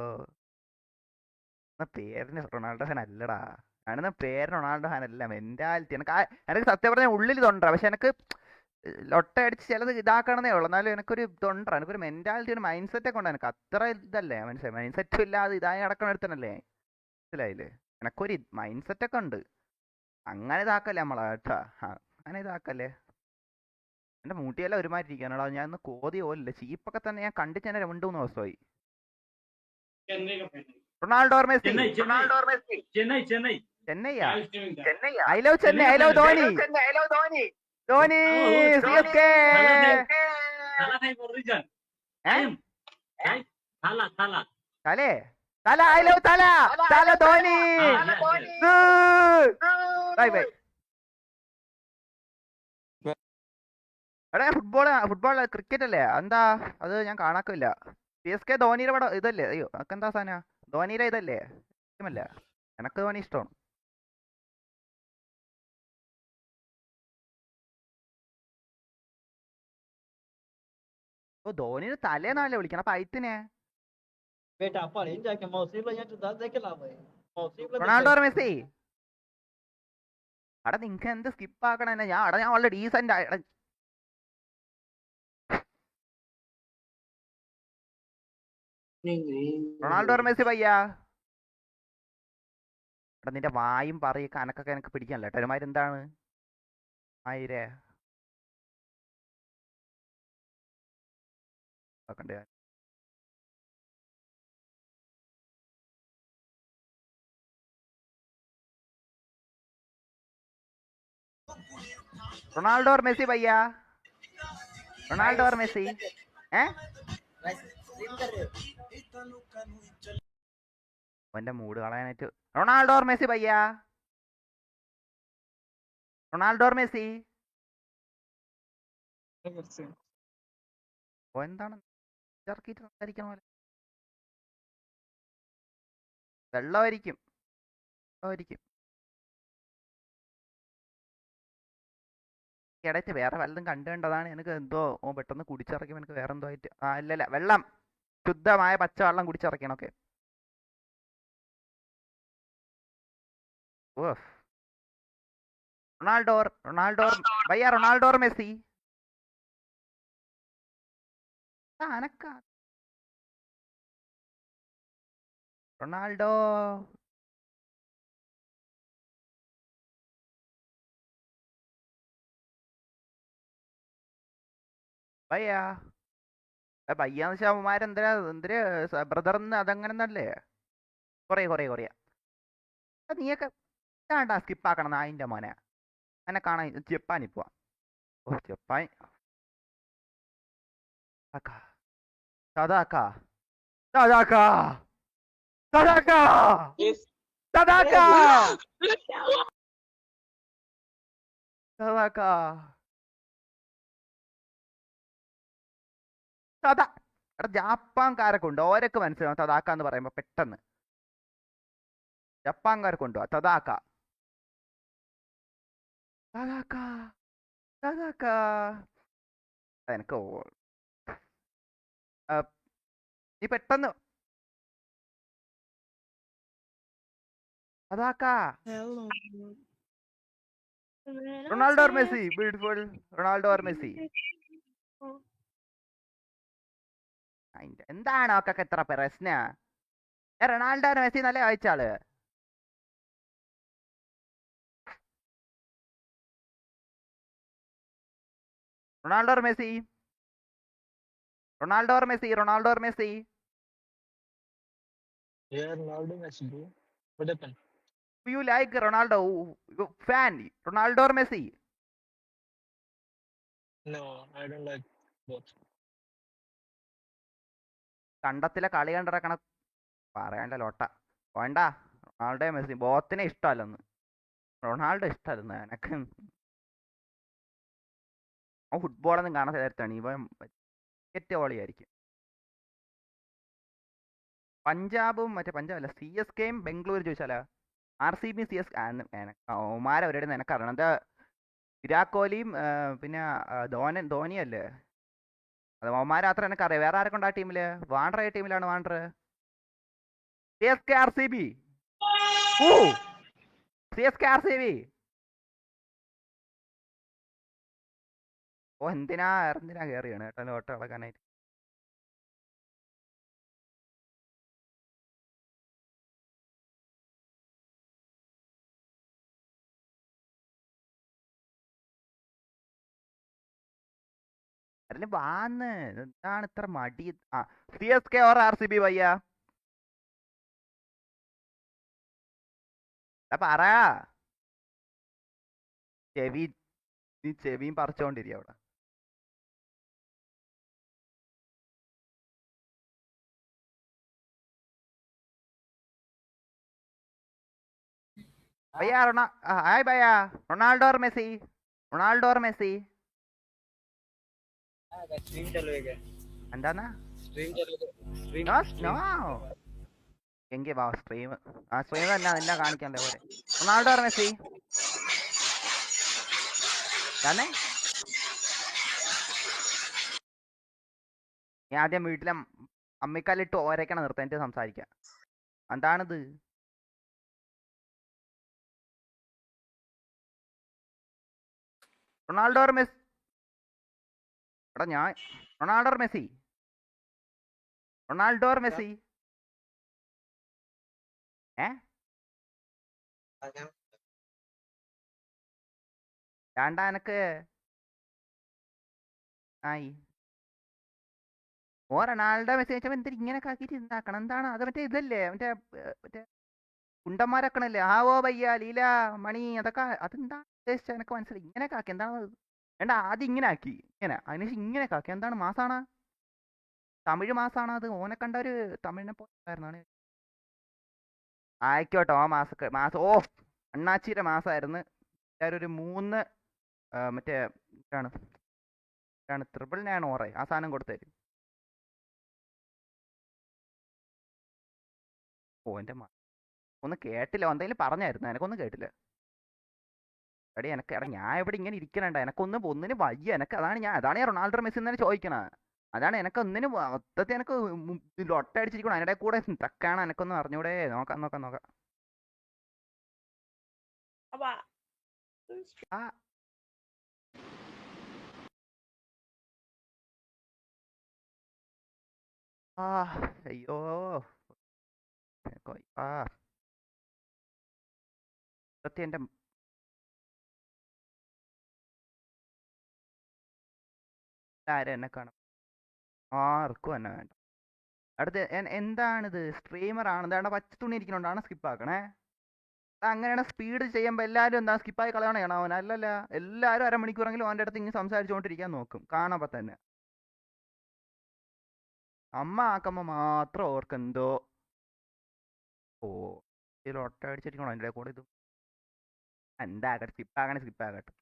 പേരിന് റൊണാൾഡോ ഫാൻ അല്ലടാ. ഞാനെന്ന പേര് റൊണാൾഡോ ഫാൻ അല്ല. മെന്റാലിറ്റി എനിക്ക് സത്യം പറഞ്ഞാൽ ഉള്ളിൽ ഇതുണ്ടാ. പക്ഷെ എനിക്ക് ലൊട്ടയടിച്ച് ചിലത് ഇതാക്കണമെന്നേ ഉള്ളൂ. എന്നാലും എനിക്കൊരു ഇതുണ്ടാ. എനിക്കൊരു മെന്റാലിറ്റി ഒരു മൈൻഡ് സെറ്റ് ഒക്കെ ഉണ്ട്. എനിക്ക് അത്ര ഇതല്ലേ മനസ്സിലായി. മൈൻഡ് സെറ്റും ഇല്ലാതെ ഇതായി നടക്കണ എടുത്തനല്ലേ മനസ്സിലായില്ലേ. എനക്കൊരു മൈൻഡ് സെറ്റ് ഒക്കെ ഉണ്ട്. അങ്ങനെ ഇതാക്കല്ലേ നമ്മളെ കേട്ടാ. അങ്ങനെ ഇതാക്കല്ലേ. എൻ്റെ മൂട്ടിയെല്ലാം ഒരുമാതിരി ഇരിക്കാനോടാ. ഞാൻ ഇന്ന് കോതി പോലില്ല. ചീപ്പൊക്കെ തന്നെ ഞാൻ കണ്ടിട്ട് തന്നെ 2-3 ദിവസമായി. Ronaldo or Messi. ചെന്നൈയാ? I love Chennai. I love Dhoni. Dhoni CSK. Thala I love Thala Dhoni. Bye എടാ ഫുട്ബോൾ ക്രിക്കറ്റ് അല്ലേ എന്താ അത് ഞാൻ കാണാക്കില്ല. CSK ധോനിയുടെ പടം ഇതല്ലേ? അയ്യോ അതൊക്കെ എന്താ സാധന ധോനിയുടെ ഇതല്ലേ? ഇഷ്ടമല്ല എനക്ക് ധോനി ഇഷ്ടമാണ്. ഓ ധോനിയുടെ തലേന്നാല്ലേ വിളിക്കണം അപ്പൊ അയത്തിനെ. बेटा पढ़ जाके मौसी भैया तो 10 देखे लावे मौसी റൊണാൾഡോ ഓർ മെസ്സി. അടാ നിങ്ങക്ക് എന്ത് സ്കിപ്പ് ആക്കണ ഞാൻ വളരെ ഡീസന്റ് റൊണാൾഡോ ഓർ മെസ്സി പയ്യാ? എടാ നിന്റെ വായും പറയും കനക്കൊക്കെ എനിക്ക് പിടിക്കാനല്ല കേട്ടോ ഒരുമാതിരി എന്താണ് ആയിരേ നോക്കണ്ടേ. റൊണാൾഡോ ഓർ മെസ്സി പയ്യാ? Ronaldo or Messi? അവന്റെ മൂഡ് കളയാനായിട്ട് റൊണാൾഡോ ഓർ മെസ്സി പയ്യാ? Ronaldo or Messi? ഓ എന്താണ് ഇറക്കിയിട്ട് സംസാരിക്കണ പോലെ? വെള്ളമായിരിക്കും വെള്ളമായിരിക്കും. ഇടയ്ക്ക് വേറെ വല്ലതും കണ്ടുകണ്ടതാണ് എനിക്ക് എന്തോ ഓ പെട്ടെന്ന് കുടിച്ചിറക്കിയപ്പോൾ എനിക്ക് വേറെ എന്തോ ആയിട്ട് ഇല്ലല്ല വെള്ളം ശുദ്ധമായ പച്ചവെള്ളം കുടിച്ചിറക്കണം. ഓക്കെ. ഓഫ്. റൊണാൾഡോ ഭയ്യ റൊണാൾഡോ ഓർ മെസ്സി? അനക്കാ റൊണാൾഡോ ഭയ്യാ ഭയ്യാന്ന് വെച്ചാൽ അവന്മാരെന്തിനാ എന്തിന് ബ്രദർന്ന് അതങ്ങനെന്നല്ലേ കുറേ നീയൊക്കെ ഇതാണ്ടാ സ്കിപ്പാക്കണം നായിൻ്റെ മോനെ. എന്നെ കാണാൻ ജപ്പാനിൽ പോവാം. ഓ ജപ്പാൻ സദാക്ക സദാക്ക സദാക്ക സദാക്ക സദാക്ക സദാ എടാ ജപ്പാൻകാരൊക്കെ ഉണ്ട് ഓരൊക്കെ മനസ്സിലാവും തദാക്ക എന്ന് പറയുമ്പോ പെട്ടെന്ന് ജപ്പാൻകാരൊക്കെ ഉണ്ടോ തദാക്ക തദാക്ക തദാക്ക എനിക്ക് നീ പെട്ടെന്ന് തദാക്ക Ronaldo or Messi? Beautiful. Ronaldo or Messi? എന്താണ് ഒക്കെ എത്ര പ്രശ്ന? റൊണാൾഡോ ഓർ മെസ്സി നല്ല വായിച്ചാള്. Ronaldo or Messi? Ronaldo or Messi? Ronaldo or Messi? Yeah, Ronaldo Messi, bro. What happened? Do you like Ronaldo? Fan? Ronaldo or Messi? No, I don't like both. കണ്ടത്തിലെ കളി കണ്ടിറക്കണ പറയണ്ട ലോട്ട വേണ്ട. Ronaldo Messi ബോത്തിനെ ഇഷ്ടമല്ലെന്ന്. റൊണാൾഡോ ഇഷ്ടമല്ലെന്ന് എനക്ക്. ആ ഫുട്ബോളൊന്നും കാണാൻ നേരത്താണ് ഇവൻ ക്രിക്കറ്റ് വോളിയായിരിക്കും. പഞ്ചാബും മറ്റേ പഞ്ചാബല്ല CSKയും ബംഗളൂരു ചോദിച്ചാലോ RCB CS ഓമാരെ അവരുടെ നിനക്കറിയണം എന്താ വിരാട് കോഹ്ലിയും പിന്നെ ധോനിയല്ലേ അത് ഓമാരെ അത്ര എനിക്കറിയാം. വേറെ ആരൊക്കെ ഉണ്ട് ആ ടീമില്? വാണ്ടർ ഏ ടീമിലാണ് വാണ്ടർ? CSK RCB. ഓ CSK RCB. ഓ എന്തിനാ കയറിയാണ് കേട്ടോ ഓട്ടം ഇളക്കാനായിട്ട്. അതിന് വാന്ന് എന്താണ് ഇത്ര മടി? CSK or RCB ഭയ്യ? പറ. നീ ചെവിയും പറിച്ചോണ്ടിരിക്കും അവിടെ. भैया हाय भैया रोनाल्डो और मेसी? रोनाल्डो और मेसी? എന്താണ് എങ്കിൽ വാ സ്ട്രീം തന്നെ നിന്നെ കാണിക്കണ്ടേ പോലെ. Ronaldo or Messi? ഞാൻ ആദ്യം വീട്ടിലെ അമ്മിക്കല്ലിട്ട് ഓരക്കണം നിർത്താൻ എന്നിട്ട് സംസാരിക്കാം. എന്താണിത്? Ronaldo or Messi? എടാ ഞാൻ Ronaldo or Messi? Ronaldo or Messi? ഏ വേണ്ട എനക്ക് ആയി ഓ റൊണാൾഡോ മെസ്സി വെച്ചപ്പോ എന്തിനാ ഇങ്ങനെയൊക്കെ ആക്കിയിട്ട് ഉണ്ടാക്കണം? എന്താണ് അത്? മറ്റേ ഇതല്ലേ മറ്റേ കുണ്ടന്മാരക്കണല്ലേ? ആ ഓ വയ്യ ലീല മണി അതൊക്കെ അതെന്താ ഉദ്ദേശിച്ച? എനിക്ക് മനസ്സിലായി. ഇങ്ങനെയൊക്കെ ആക്കി എന്താണ് വേണ്ട? ആദ്യം ഇങ്ങനെ ആക്കി ഇങ്ങനെ, അതിനുശേഷം ഇങ്ങനെയൊക്കെ ആക്കി. എന്താണ് മാസാണ്? തമിഴ് മാസാണ് അത്? ഓനെ കണ്ട ഒരു തമിഴിനെ പോലെയാണ്. ആയിക്കോട്ടെ, ആ മാസം ഓ അണ്ണാച്ചിയുടെ മാസമായിരുന്നു. എല്ലാവരും ഒരു 3 മറ്റേ ആണ് 999 ഓറേ ആ സാധനം കൊടുത്തരും. ഓ എൻ്റെ ഒന്ന് കേട്ടില്ല. എന്തെങ്കിലും പറഞ്ഞായിരുന്നു? എനക്കൊന്നും കേട്ടില്ല. എടാ ഞാൻ ഇവിടെ ഇങ്ങനെ ഇരിക്കണണ്ട, ഒന്നിനും വയ്യ എനക്ക്. അതാണ് ഞാൻ റൊണാൾഡോ മെസ്സി തന്നെ ചോദിക്കണ. അതാണ് എനക്ക് ഒന്നിനും മൊത്തത്തിൽ എനക്ക് ലൊട്ടടിച്ചിരിക്കണം. അതിനിടെ കൂടെ തക്കാണ് എനക്കൊന്നും അറിഞ്ഞൂടെ. നോക്കാം. ആ ആ അയ്യോ ആ സത്യം എൻ്റെ ആരും എന്നെ കാണും ആർക്കും എന്നെ വേണ്ട. അടുത്ത് എന്താണിത്? സ്ട്രീമർ ആണ്. എന്താണ് പച്ച തുണി ഇരിക്കണോണ്ടാണ് സ്കിപ്പ് ആക്കണേ. അങ്ങനെയാണ് സ്പീഡ് ചെയ്യുമ്പോൾ എല്ലാവരും എന്താ സ്കിപ്പായി കളയണോ? അവൻ അല്ലല്ല, എല്ലാവരും അരമണിക്കൂറെങ്കിലും അവൻ്റെ അടുത്ത് ഇങ്ങനെ സംസാരിച്ചുകൊണ്ടിരിക്കാൻ നോക്കും കാണുമ്പോൾ തന്നെ. അമ്മ ആക്കുമ്പോൾ മാത്രം ഓർക്കെന്തോ ഓ ഇതിൽ ഒട്ട അടിച്ചിരിക്കണോ അതിൻ്റെ കൂടെ ഇത്? എന്താകട്ടെ, സ്കിപ്പാകട്ടെ.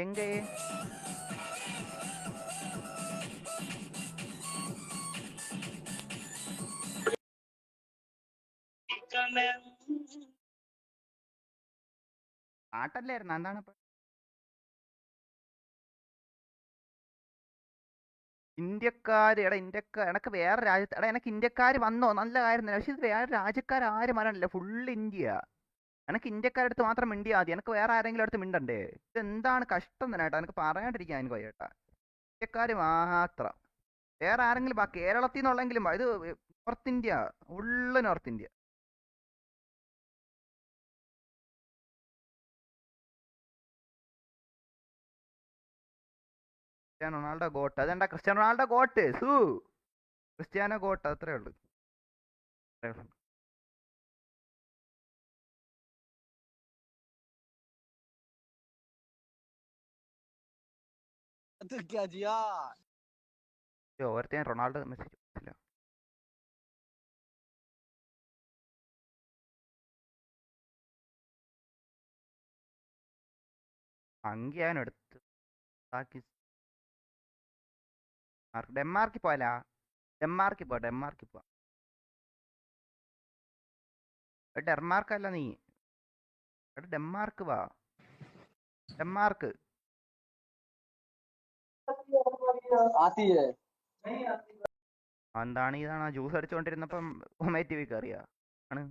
എങ്കേ പാട്ടല്ലായിരുന്നു? എന്താണ് എനക്ക് വേറെ രാജ്യത്ത് എനക്ക് ഇന്ത്യക്കാർ വന്നോ നല്ല കാര്യം തന്നെ. പക്ഷെ ഇത് വേറെ രാജ്യക്കാർ ആരും വരണില്ല. Full India. എനക്ക് ഇന്ത്യക്കാരുടെ അടുത്ത് മാത്രം മിണ്ടിയാൽ മതി. എനക്ക് വേറെ ആരെങ്കിലും അടുത്ത് മിണ്ടണ്ടേ? ഇത് എന്താണ് കഷ്ടം തന്നെ കേട്ടോ. എനിക്ക് പറയാണ്ടിരിക്കാൻ എനിക്ക് വയ്യേട്ടാ. ഇന്ത്യക്കാർ മാത്രം. വേറെ ആരെങ്കിലും കേരളത്തിൽ നിന്നുള്ളെങ്കിലും ഇത് north India, full north India. Cristiano Ronaldo goat. അതെന്താ Cristiano Ronaldo goat? Cristiano goat, അത്രേ ഉള്ളൂ. ഓർത്ത് റൊണാൾഡോ മെസ്സേജ് ഇല്ല. അങ്കിയാണ് എടുത്ത് ഡെൻമാർക്കിൽ പോയാലാ? ഡെൻമാർക്കിൽ പോവാം. ഡെൻമാർക്ക് അല്ല നീ ഡെൻമാർക്ക് വാ. ഡെൻമാർക്ക് എന്താണ്? ഇതാണ് ജ്യൂസ് അടിച്ചുകൊണ്ടിരുന്നപ്പം ഒമേ ടി വി കയറിയാ ആണ്.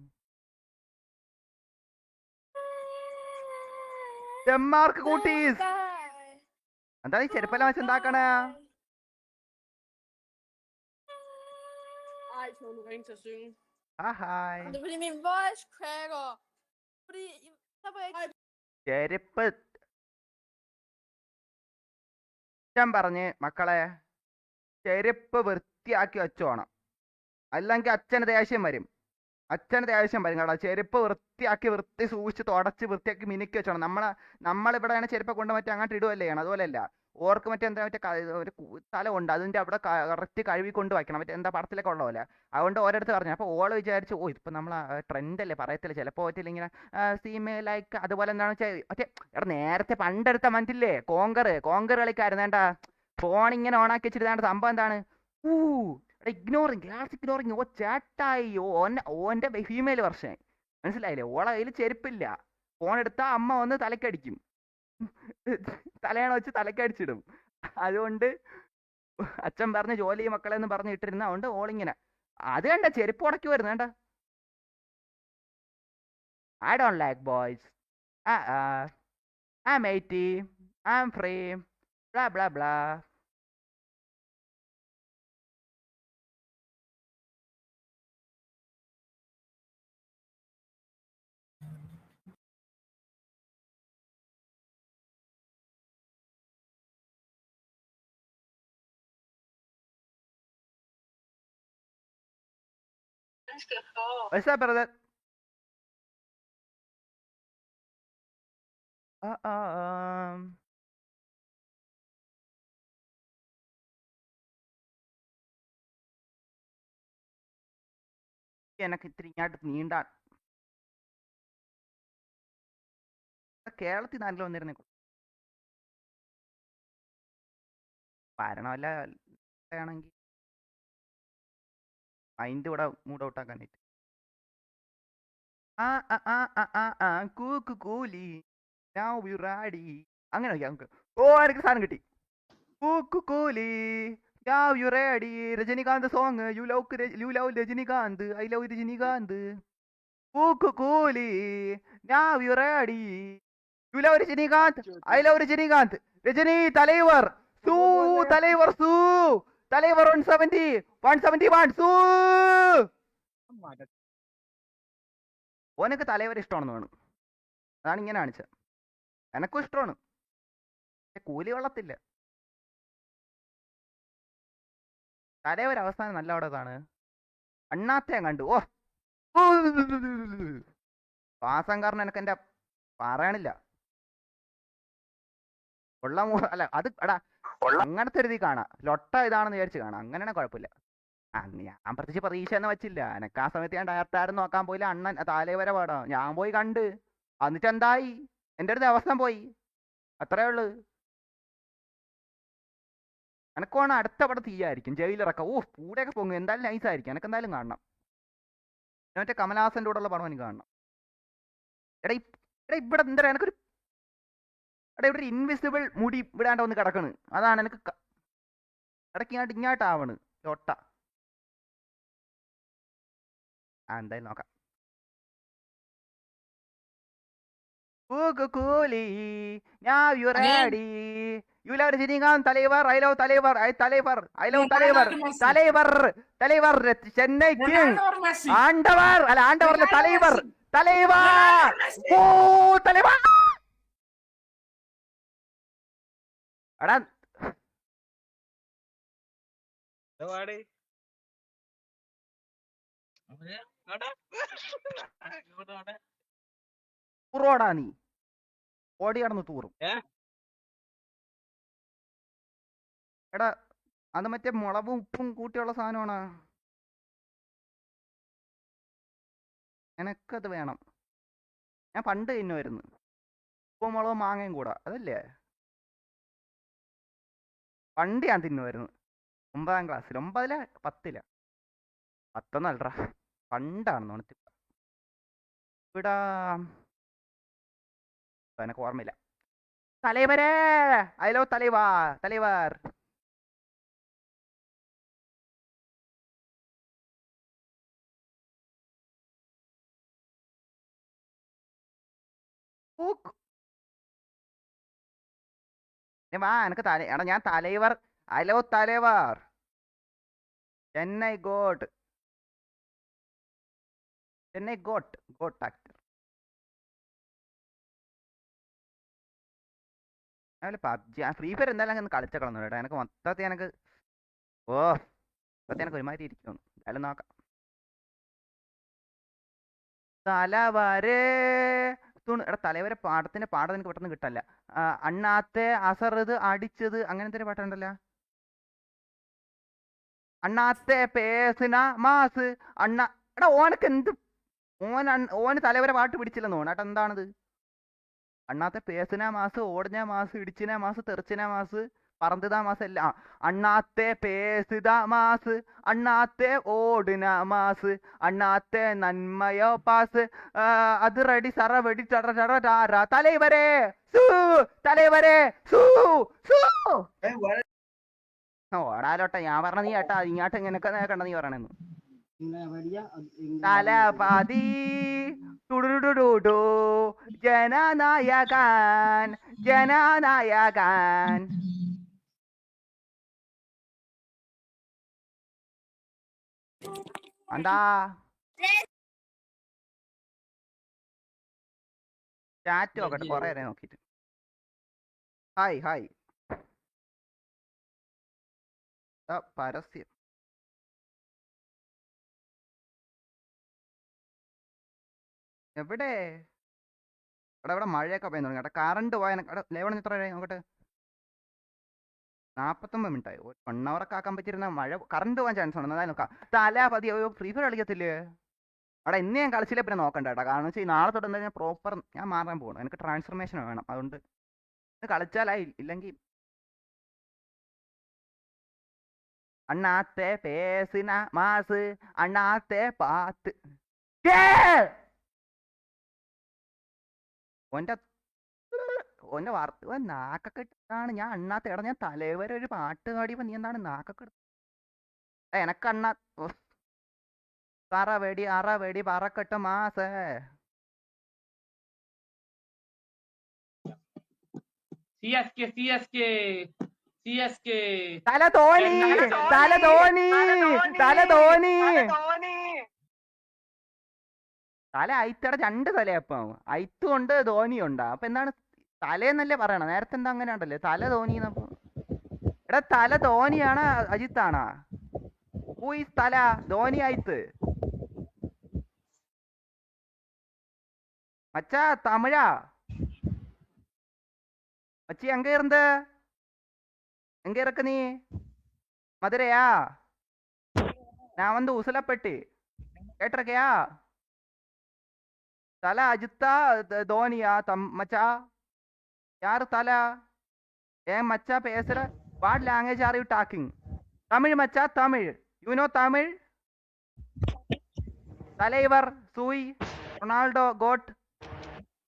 ഡെൻമാർക്ക് കൂട്ടീസ്. എന്താ ഈ ചെരുപ്പെല്ലാം വെച്ച് എന്താക്കണേ? Ej, får du ringe til at synge? Hi. Det er fordi min voice cracker. Fordi så får jeg ikke... ചെരുപ്പ് ഞാൻ പറഞ്ഞ് മക്കളെ ചെരുപ്പ് വൃത്തിയാക്കി വെച്ചോണം, അല്ലെങ്കിൽ അച്ഛന് ദേഷ്യം വരും. കേട്ടോ. ചെരുപ്പ് വൃത്തി സൂക്ഷിച്ച് തുടച്ച് വൃത്തിയാക്കി മിനുക്കി വെച്ചോണം. നമ്മളിവിടെയാണ് ചെരുപ്പ് കൊണ്ട് മറ്റേ അങ്ങോട്ട് ഇടുവല്ലേ ചെയ്യണം. അതുപോലെയല്ല ഓർക്ക് മറ്റേ ഒരു സ്ഥലമുണ്ട്, അതിൻ്റെ അവിടെ കറക്റ്റ് കഴുകി കൊണ്ട് വയ്ക്കണം. മറ്റേ എന്താ പടത്തിലൊക്കെ ഉള്ള പോലെ. അതുകൊണ്ട് ഓരോരുത്തർ പറഞ്ഞു. അപ്പോൾ ഓള് വിചാരിച്ചു ഇപ്പം നമ്മൾ ട്രെൻഡല്ലേ പറയത്തില്ല ചിലപ്പോൾ പറ്റില്ല ഇങ്ങനെ സീമേ ലൈക്ക് അതുപോലെ എന്താണെന്ന് വെച്ചാൽ മറ്റേ നേരത്തെ പണ്ടെടുത്ത മനസ്സില്ലേ കോങ്കർ കളിക്കായിരുന്നു. വേണ്ട ഫോൺ ഇങ്ങനെ ഓണാക്കി വെച്ചിട്ട് വേണ്ട സംഭവം എന്താണ് ഇഗ്നോറിങ് ഓ ചേട്ടായി ഓന്റെ ഫീമെയിൽ വെർഷൻ മനസ്സിലായില്ലേ? ഓളെ കയ്യിൽ ചെരുപ്പില്ല. ഫോൺ എടുത്താൽ അമ്മ വന്ന് തലക്കടിക്കും. തലയണ വെച്ച് തലക്കടിച്ചിടും. അതുകൊണ്ട് അച്ഛൻ പറഞ്ഞ് ജോലി മക്കളെ എന്ന് പറഞ്ഞ് ഇട്ടിരുന്ന അതുകൊണ്ട് ഓളിങ്ങനെ അത് കണ്ട ചെരുപ്പ് ഉടക്കി വരുന്ന വേണ്ട. I don't like boys. I'm 80. I'm free. Blah blah blah. What's up, brother? Um. എനിക്ക് ഇത്തിരി ഇങ്ങോട്ട് നീണ്ടാൻ കേരളത്തിൽ നാട്ടിൽ വന്നിരുന്നേ ഭരണമല്ല ആണെങ്കിൽ മൈൻഡ് ഇവിടെ മൂഡ് ഔട്ട് ആക്കാനായിട്ട്. കൂലി അങ്ങനെ നമുക്ക് ഓ എനിക്ക് സാധനം കിട്ടി. Coolie Rajinikanth song you love Rajinikanth I love Rajinikanth. Coolie you love Rajinikanth I love Rajinikanth. Rajini Thalaivar സൂ തലൈവർ സൂ തലൈവർ 171 സൂ. ഓനക്ക് തലൈവർ ഇഷ്ടമാണെന്ന് വേണം. അതാണ് ഇങ്ങനെ കാണിച്ചത്. എനക്കും ഇഷ്ടമാണ്. കൂലി വെള്ളത്തില്ല. തലൈവർ അവസാനം നല്ല അവിടെതാണ്. അണ്ണാത്തെ കണ്ടു. ഓ ശ്വാസംകാരൻ എനക്ക് എന്റെ പറയണില്ല. ഉള്ള അല്ല അത് എടാ അങ്ങനത്തെ ഒരു കാണാം. ലൊട്ട ഇതാണെന്ന് വിചാരിച്ച് കാണാം. അങ്ങനെയാണെ കുഴപ്പമില്ല. ഞാൻ പ്രത്യേകിച്ച് പ്രതീക്ഷ എന്ന് വെച്ചില്ല. എനക്ക് ആ സമയത്ത് ഞാൻ ഡയറക്റ്റ് നോക്കാൻ പോയില്ല. അണ്ണൻ തലൈവരെ പാടാം ഞാൻ പോയി കണ്ട്. എന്നിട്ട് എന്തായി? എൻ്റെ അടുത്ത് അവസ്ഥ പോയി. അത്രേ ഉള്ളു. എനക്കോണം അടുത്ത പടം തീയായിരിക്കും. ജയിലിറക്കം. ഓ കൂടെയൊക്കെ പൊങ്ങും. എന്തായാലും നൈസായിരിക്കും. എനക്ക് എന്തായാലും കാണണം. മറ്റേ കമലഹാസൻ്റെ കൂടെ ഉള്ള പടം എനിക്ക് കാണണം. എടാ ഇവിടെ എന്താ എനക്കൊരു ഇവിടെ ഒരു ഇൻവിസിബിൾ മുടി വിടാണ്ട് വന്ന് കിടക്കണ്. അതാണ് എനിക്ക് ഇടയ്ക്ക് ഇങ്ങോട്ടാവണ് ലൊട്ട. എന്തായാലും നോക്കാം. Coolie you ready you love Rajinikanth Thalaivar I love Thalaivar Thalaivar Chennai king Aandavar അല്ല ആണ്ടവറിലെ തലൈവർ ഓ തലൈവർ. എടാ തൂറോടാ നീ ഓടി കടന്ന് തൂറും. എടാ അത് മറ്റേ മുളകും ഉപ്പും കൂട്ടിയുള്ള സാധനമാണ്. എനക്കത് വേണം. ഞാൻ പണ്ട് തിന്നുമായിരുന്നു. ഉപ്പും മുളകും മാങ്ങയും കൂടാ. അതല്ലേ പണ്ട് ഞാൻ തിന്നുമായിരുന്നു. 9ാം ക്ലാസ്സിൽ 9ലാ 10ലാ 10 പണ്ടാണെന്ന് തോന്നിട്ട്. ഇവിടെ എനക്ക് ഓർമ്മയില്ല. തലൈവരേ ഐ ലവ് തലൈവർ. വാ എനക്ക് എടാ ഞാൻ Thalaivar I love Thalaivar. Chennai got actor. അതുപോലെ പബ്ജി ഫ്രീ ഫയർ എന്തായാലും ഒന്ന് കളിച്ചേക്കണം കേട്ടോ. എനിക്ക് മൊത്തത്തിൽ എനിക്ക് മൊത്തത്തിൽ ഒരുമാതിരി ഇരിക്കുന്നു. എന്തായാലും നോക്കാം. തലവരെ എടാ തലവരെ പാടത്തിന്റെ പാടം എനിക്ക് പെട്ടെന്ന് കിട്ടല്ല. അണ്ണാത്തെ അസറത് അടിച്ചത് അങ്ങനത്തെ ഒരു പാട്ടുണ്ടല്ലോ. അണ്ണാത്തെ പേസിന മാസ് അണ്ണ എടാ ഓനക്ക് എന്ത് ഓന് തലവരെ പാട്ട് പിടിച്ചില്ലെന്ന് തോന്നുന്നു. ഏട്ടാ എന്താണിത്? അണ്ണാത്തെ പേസിന മാസ് ഓടഞ്ഞ മാസ് ഇടിച്ചിന മാസ് തെറിച്ചിന മാസ് പറന്തുതാ മാസ് അല്ല അണ്ണാത്തെ പേസുതാ മാസ് അണ്ണാത്തെ ഓടുന മാസ് അണ്ണാത്തെ നന്മയോ പാസ് അത് റെഡി സറ വെടി ചട ചട ടാര തലൈവരെ സൂ തലൈവരെ സൂ സൂ ഓടാലോട്ടെ ഞാൻ പറഞ്ഞ നീ ഏട്ടാ ഇങ്ങോട്ട് ഇങ്ങനൊക്കെ കണ്ട നീ പറയണെന്ന് തലപതി ടുടുടുടുടു ജനനായകൻ ജനനായകൻ എന്താ ചാറ്റ് നോക്കട്ടെ കൊറേ നേരം നോക്കിട്ട് ഹായ് ഹായ് പരസ്യം എവിടെ എടാ ഇവിടെ മഴയൊക്കെ പോയി തുടങ്ങി കേട്ടോ കറണ്ട് പോയ ലെവൺ എത്ര നോക്കട്ടെ 49 മിനിറ്റ് ആയി 1 hour ഒക്കെ ആക്കാൻ പറ്റിയിരുന്ന മഴ കറണ്ട് പോകാൻ ചാൻസ് ഉണ്ട് അതായത് നോക്കാം തല പതി ഫ്രീ ഫയർ കളിക്കത്തില്ലേ അവിടെ ഇന്ന് ഞാൻ കളിച്ചില്ല പിന്നെ നോക്കണ്ട കേട്ടോ കാരണം വെച്ചാൽ നാളെ തൊട്ട് എന്താ പ്രോപ്പർ ഞാൻ മാറാൻ പോകണം എനിക്ക് ട്രാൻസ്ഫർമേഷൻ വേണം അതുകൊണ്ട് ഇത് കളിച്ചാലായി ഇല്ലെങ്കിൽ അണ്ണാത്തെ പേസിന മാസ് അണ്ണാത്തെ പാത്ത് ഓന്റെ വാർത്ത നാക്കൊക്കെ ഇട്ടാണ് ഞാൻ അണ്ണാത്ത എടാ ഞാൻ തലേവരെ ഒരു പാട്ട് പാടിയപ്പോ നീ എന്താണ് നാക്കൊക്കെ എനക്ക് അണ്ണാ അറ വെടി പറക്കട്ട മാസേ തല ധോനി തല ധോനി തല ധോനി തല അയിത്തട 2 തലയപ്പം അയിത്തും ഉണ്ട് ധോനിയും ഉണ്ട് അപ്പൊ എന്താണ് തലേന്നല്ലേ പറയണം നേരത്തെ എന്താ അങ്ങനെ ഉണ്ടല്ലേ തല ധോനി എടാ തല ധോനിയാണ് അജിത്താണാ ഈ തല ധോനി ആയിത്ത് മച്ചാ തമിഴാ மச்சி எங்க இருந்த எங்க இருக்க நீ மதுரையா நான் வந்து உசிலப்பட்டி கேட்டிருக்கியா தலை அஜித்தா தோனியா மச்சா யாரு தலை ஏன் மச்சா பேசுற what language are you talking Tamil மச்சா தமிழ் யூ நோ தமிழ் தலைவர் சூய் ரொனால்டோ கோட்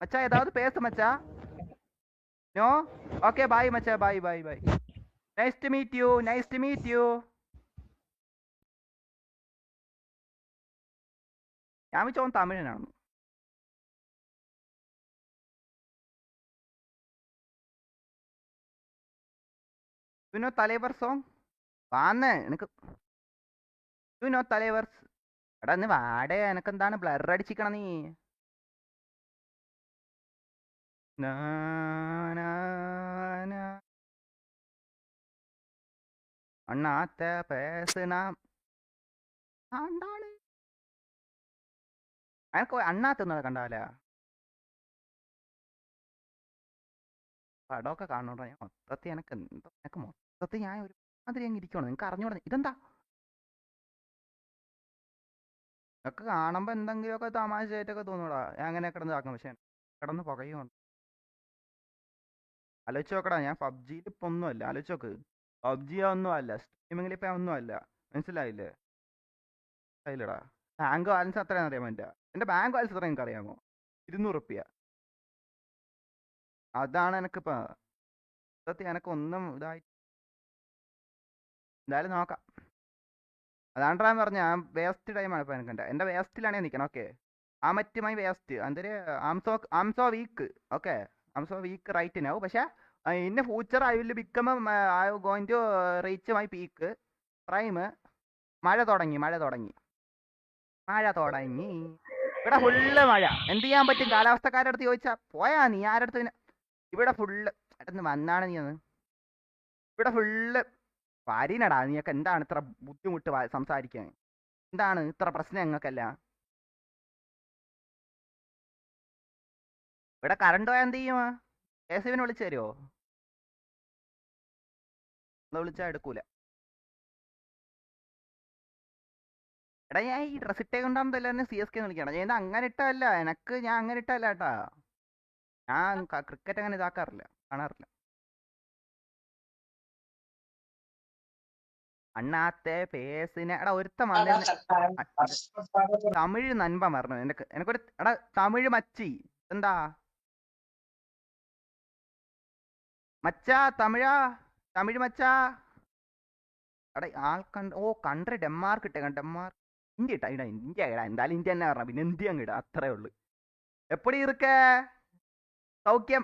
மச்சா ஏதாவது பேசு மச்சா No? Okay, bye, macha. Bye, bye, bye. Nice to meet you. Nice to meet you. ഞാൻ വെച്ചോൻ തമിഴനാണ് യുനോ തലേവർ സോങ് വാന്ന് എനിക്ക് യുനോ തലേവർ എടാ ഒന്ന് വാടേ എനക്കെന്താണ് ബ്ലർ അടിച്ചിക്കണം നീ അണ്ണാത്ത പേസന എന്താണ് അനക്ക് അണ്ണാത്തുന്നത് കണ്ടാല പടമൊക്കെ കാണണോട്ടോ ഞാൻ മൊത്തത്തിൽ എനക്ക് എന്തോ എനക്ക് മൊത്തത്തിൽ ഞാൻ ഒരു മാതിരി അങ്ങ് ഇരിക്കണം നിങ്ങൾക്ക് അറിഞ്ഞൂടാ ഇതെന്താ ഇതൊക്കെ കാണുമ്പോ എന്തെങ്കിലുമൊക്കെ തമാശയായിട്ടൊക്കെ തോന്നൂടാ ഞാൻ അങ്ങനെ കിടന്ന് ആക്കും പക്ഷെ കിടന്ന് പുകയുണ്ട് ആലോചിച്ച് നോക്കടാ ഞാൻ പബ്ജിയിൽ ഇപ്പൊ ഒന്നുമല്ല ആലോചിച്ച് നോക്ക് പബ്ജി ഒന്നും അല്ല സ്ട്രീമിങ്ങിൽ ഇപ്പൊ ഒന്നും അല്ല മനസ്സിലായില്ലേ മനസ്സിലായില്ലടാ ബാങ്ക് ബാലൻസ് അത്രയാണെന്ന് അറിയാൻ പറ്റില്ല എന്റെ ബാങ്ക് ബാലൻസ് എത്ര നിങ്ങൾക്ക് അറിയാമോ 200 റുപ്യ അതാണ് എനിക്കിപ്പോ സത്യത്തിൽ എനക്ക് ഒന്നും ഇതായി എന്തായാലും നോക്കാം അതാണ്ടാ പറഞ്ഞ വേസ്റ്റ് ടൈമാണ് ഇപ്പൊ എനിക്ക് എന്റെ വേസ്റ്റിലാണേ നിൽക്കണം ഓക്കെ ആ മറ്റുമായി വേസ്റ്റ് എന്തൊരു I'm so weak okay I'm so weak right now. പക്ഷെ in the future I will become I am going to reach my peak. Prime മഴ തുടങ്ങി ഇവിടെ ഫുള്ള് മഴ എന്ത് ചെയ്യാൻ പറ്റും കാലാവസ്ഥക്കാരുടെ അടുത്ത് ചോദിച്ചാ പോയാ നീ ആരടുത്ത് ഇവിടെ ഫുള്ള് അടുത്ത് വന്നാണ് നീ ഒന്ന് ഇവിടെ ഫുള്ള് വാരീനടാ നീയൊക്കെ എന്താണ് ഇത്ര ബുദ്ധിമുട്ട് സംസാരിക്കാൻ എന്താണ് ഇത്ര പ്രശ്നം ഞങ്ങൾക്കല്ല ഇവിടെ കറണ്ട് പോയാൽ എന്ത് ചെയ്യും KCBനെ വിളിച്ചു തരുമോ വിളിച്ചാൽ എടുക്കൂല എടാ ഞാൻ ഈ ഡ്രസ് ഇട്ടേ കൊണ്ടാകുമ്പോൾ തന്നെ CSK വിളിക്കണം ഞാൻ അങ്ങനെ ഇട്ടല്ല ഞാൻ അങ്ങനെ ഇട്ടല്ല കേട്ടാ ഞാൻ ക്രിക്കറ്റ് അങ്ങനെ ഇതാക്കാറില്ല കാണാറില്ല അണ്ണാത്തെ പേസിനെ എടാ ഒരുത്ത വന്നിരുന്നു തമിഴ് നൻപ മറന്നു എനിക്കൊരു എടാ തമിഴ് മച്ചി എന്താ മച്ചാ തമിഴ് മച്ചാ എടാ കൺട്രി ഡെൻമാർക്ക് ഇട്ടേ ഡെൻമാർക്ക് ഇന്ത്യ ഇട്ടാ ഇടാ ഇന്ത്യ ഇടാ എന്തായാലും ഇന്ത്യ തന്നെ പറഞ്ഞ പിന്നെ ഇന്ത്യ അങ്ങ് ഇടാ അത്രേ ഉള്ളു എപ്പടി ഇരിക്ക സൗഖ്യം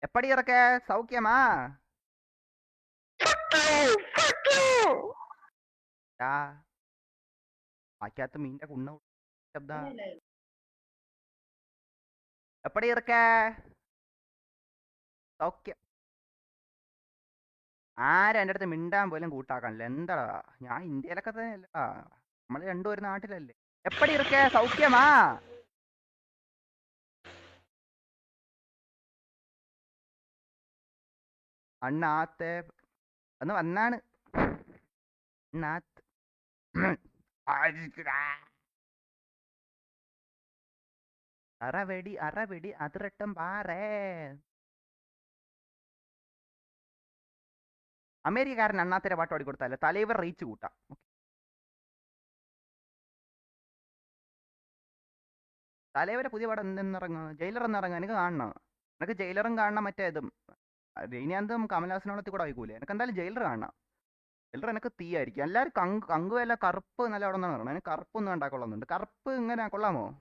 എപ്പടി ഇറക്ക സൗഖ്യമാ വാക്കാത്ത മീൻ്റെ കുണ്ണ ശബ്ദ എപ്പടി ഇറക്ക സൗഖ്യം ആരും എൻ്റെ അടുത്ത് മിണ്ടാൻ പോലും കൂട്ടാക്കാനില്ല എന്താടാ ഞാൻ ഇന്ത്യയിലൊക്കെ തന്നെ അല്ലടാ നമ്മൾ രണ്ടും ഒരു നാട്ടിലല്ലേ എപ്പടി ഇറക്ക സൗഖ്യമാ അണ്ണാത്തെ ഒന്ന് വന്നാണ് അണ്ണാത്ത് അറവെടി അതിരട്ടം പാറേ അമേരിക്കക്കാരൻ അണ്ണാത്തിരെ പാട്ട് പാടി കൊടുത്താലേ തലൈവർ റീച്ച് കൂട്ടാം തലൈവരെ പുതിയ പടം എന്തിറങ്ങും ജയിലർ എന്നിറങ്ങും എനിക്ക് കാണണം എനിക്ക് ജയിലറും കാണണം മറ്റേതും രജനീകാന്തും കമൽഹാസനോടത്തി കൂടെ വായിക്കൂലേ എനിക്ക് എന്തായാലും ജയിലർ കാണണം ജയിലർ എനിക്ക് തീയായിരിക്കും എല്ലാവരും കങ്കുവല്ല കറുപ്പ് നല്ല അവിടെ നിന്നാണ് പറയണം എനിക്ക് കറുപ്പൊന്നും ഉണ്ടാക്കൊള്ളുന്നുണ്ട് കറുപ്പ് ഇങ്ങനെ കൊള്ളാമോ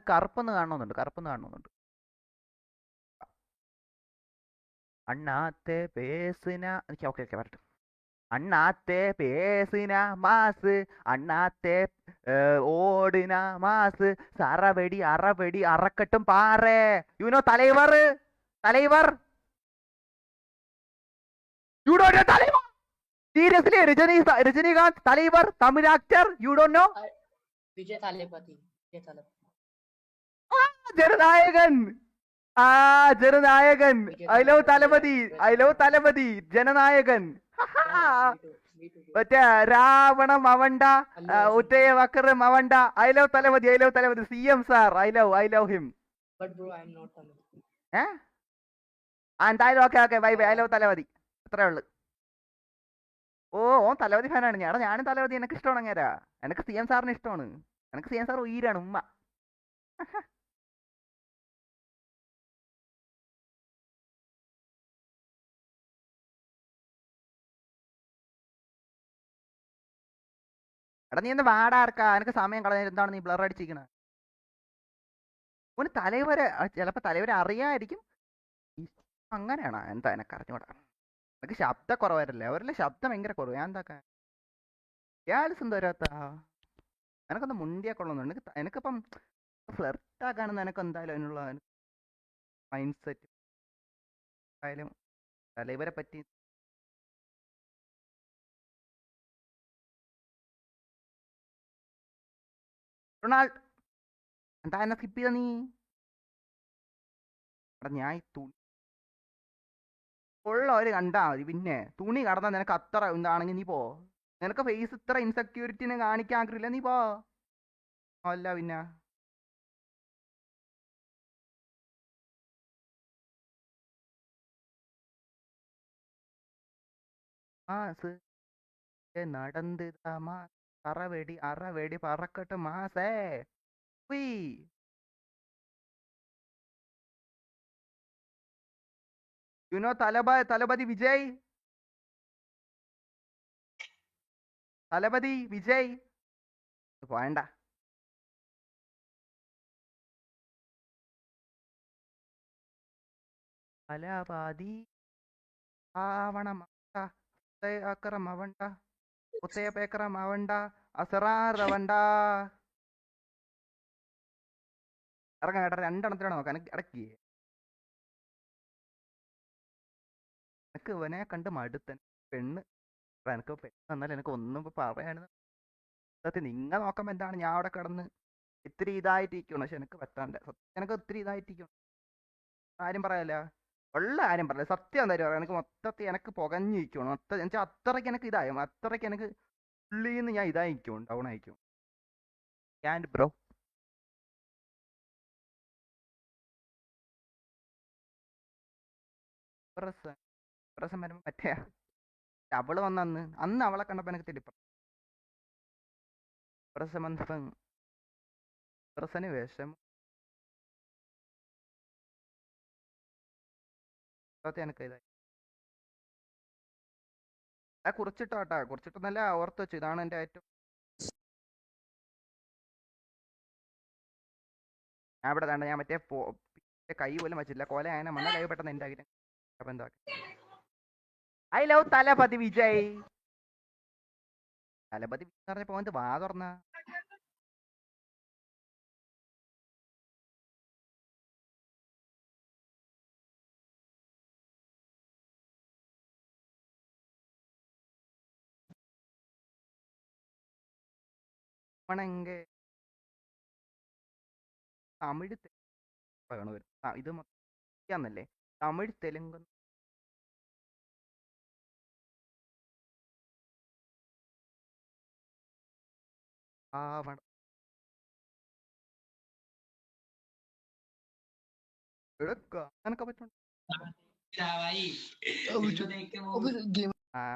കറുപ്പൊന്ന് കാണണമെന്നുണ്ട് അണ്ണാത്തെ പേസിന ഓക്കെ വരട്ടെ അണ്ണാത്തെ പേസിന മാസ് അണ്ണാത്തെ ഓടിന മാസ് സറവെടി അറക്കട്ടും പാറേ you know Thalaivar you don't know Thalaivar seriously Rajinikanth Thalaivar Tamil actor you don't know Vijay Thalapathy Jananayagan Jananayagan I love Thalapathy Jananayagan മറ്റേ രാവണ മവണ്ട ഉറ്റയ വക്കർ മവണ്ട I love Thalapathy CM sir I love him എന്തായാലും okay bye I love Thalapathy അത്രേ ഉള്ളു ഓ തലപതി ഫാനാണ് ഞാനും തലപതി എനിക്ക് ഇഷ്ടമാണ് അങ്ങേരാ എനിക്ക് CM സാറിന് ഇഷ്ടമാണ് എനിക്ക് CM സാർ ഉയരാണ് ഉമ്മ എടാ നീ ഒന്ന് വാടാർക്കാ എനിക്ക് സമയം കളഞ്ഞ എന്താണ് നീ ബ്ലർ അടിച്ചിരിക്കണ ഓന് ചിലപ്പോ തലവരെ അറിയായിരിക്കും അങ്ങനെയാണോ എന്താ എനക്ക് അറിഞ്ഞൂടാ എനിക്ക് ശബ്ദ കുറവായിരുന്നല്ലേ അവരല്ലേ ശബ്ദം ഭയങ്കര കുറവ് ഞാൻ എന്താക്കാൻ ഇയാൾസും തരാത്ത എനക്കൊന്ന് മുണ്ടിയാ കൊള്ളുന്നുണ്ട് എനിക്കിപ്പം ഫ്ലർട്ടാക്കാണെന്ന് എനക്ക് എന്തായാലും അതിനുള്ള മൈൻഡ് സെറ്റ് ആയാലും തലവരെ പറ്റി റൊണാൾഡ് എന്താ എന്നെ സ്കിപ്പ് ചെയ്ത നീ എടാ ഞാൻ ഈ തുണി ഉള്ളവര് കണ്ടാ മതി പിന്നെ തുണി കടന്നാൽ നിനക്ക് അത്ര എന്താണെങ്കിൽ നീ പോ നിനക്ക് ഫേസ് ഇത്ര ഇൻസെക്യൂരിറ്റിനെ കാണിക്കാൻ ആഗ്രഹില്ല നീ പോ അല്ല പിന്നെ നടന്ന് അറവെടി പറക്കട്ട് മാസേ യുനോ തലപതി വിജയ് പോയണ്ട തലപതി ആവണം അക്രമവണ്ട ഉത്തയപേക്രമവണ്ട അസറാറവണ്ട ഇറങ്ങാം കേട്ടോ രണ്ടെണ്ണത്തിലാണ് നോക്കാം ഇടയ്ക്ക് എനിക്ക് ഇവനെ കണ്ട് മടുത്തൻ പെണ്ണ് എനിക്ക് പെണ്ണ് എന്നാൽ എനിക്ക് ഒന്നും ഇപ്പൊ പറയാനും സത്യം നിങ്ങൾ നോക്കുമ്പോ എന്താണ് ഞാൻ അവിടെ കിടന്ന് ഇത്തിരി ഇതായിട്ടിരിക്കണം പക്ഷെ എനിക്ക് പറ്റാണ്ട് എനിക്ക് ഒത്തിരി ഇതായിട്ടിരിക്കണം ആരും പറയാല്ല ഉള്ള കാര്യം പറയില്ല സത്യം എന്തായാലും പറയാം എനിക്ക് മൊത്തത്തിൽ എനിക്ക് പുകഞ്ഞിരിക്കണം എന്നുവെച്ചാൽ അത്രയ്ക്ക് എനിക്ക് ഇതായും അത്രയ്ക്ക് എനിക്ക് ഉള്ളിൽ നിന്ന് ഞാൻ ഇതായിരിക്കും ഡൗൺ ആയിരിക്കും ആൻഡ് ബ്രോ പ്രസം വരുമ്പോ മറ്റേ അവള് വന്ന അന്ന് അവളെ കണ്ടപ്പോ എനിക്ക് തെറ്റി പ്രസം വന്നപ്പം പ്രസന് വിഷമം എനിക്ക് ഇതായി കുറിച്ചിട്ടോട്ടാ കുറിച്ചിട്ടൊന്നല്ല ഓർത്ത് വെച്ചു ഇതാണ് എന്റെ ഏറ്റവും ഞാൻ ഇവിടെ വേണ്ട ഞാൻ മറ്റേ കൈ പോലും വെച്ചില്ല കൊല ആയനെ മണ്ണ ലൈവ് പെട്ടെന്ന് എന്റെ ആഗ്രഹം അപ്പൊ എന്താ ഐ ലവ് തലപതി വിജയ് തലപതി വിജയ് പറഞ്ഞപ്പോ എന്ത് വാ തുറന്ന തമിഴ് ഇത് മൊത്തന്നല്ലേ തമിഴ് തെലുങ്ക് ആവണം എടുക്കാനൊക്കെ പറ്റും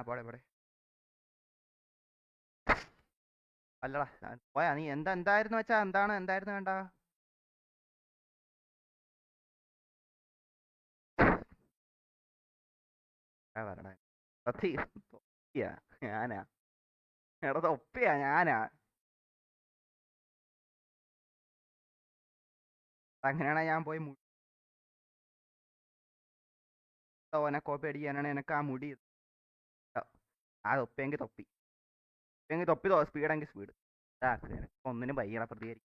പോടെ പോടെ അല്ലടാ പോയാ നീ എന്തായിരുന്നു വെച്ചാ എന്തായിരുന്നു വേണ്ട പറടാ ഞാനാ എടാ തൊപ്പിയാ ഞാനാ അങ്ങനെയാണെ ഞാൻ പോയി ഓനെ കോപ്പി അടിക്കാനാണ് എനിക്ക് ആ മുടി ആ തൊപ്പിയെങ്കിൽ തൊപ്പി തൊപ്പി സ്പീഡെങ്കിൽ സ്പീഡ് ഒന്നിനും വയ്യട പ്രതികരിക്കും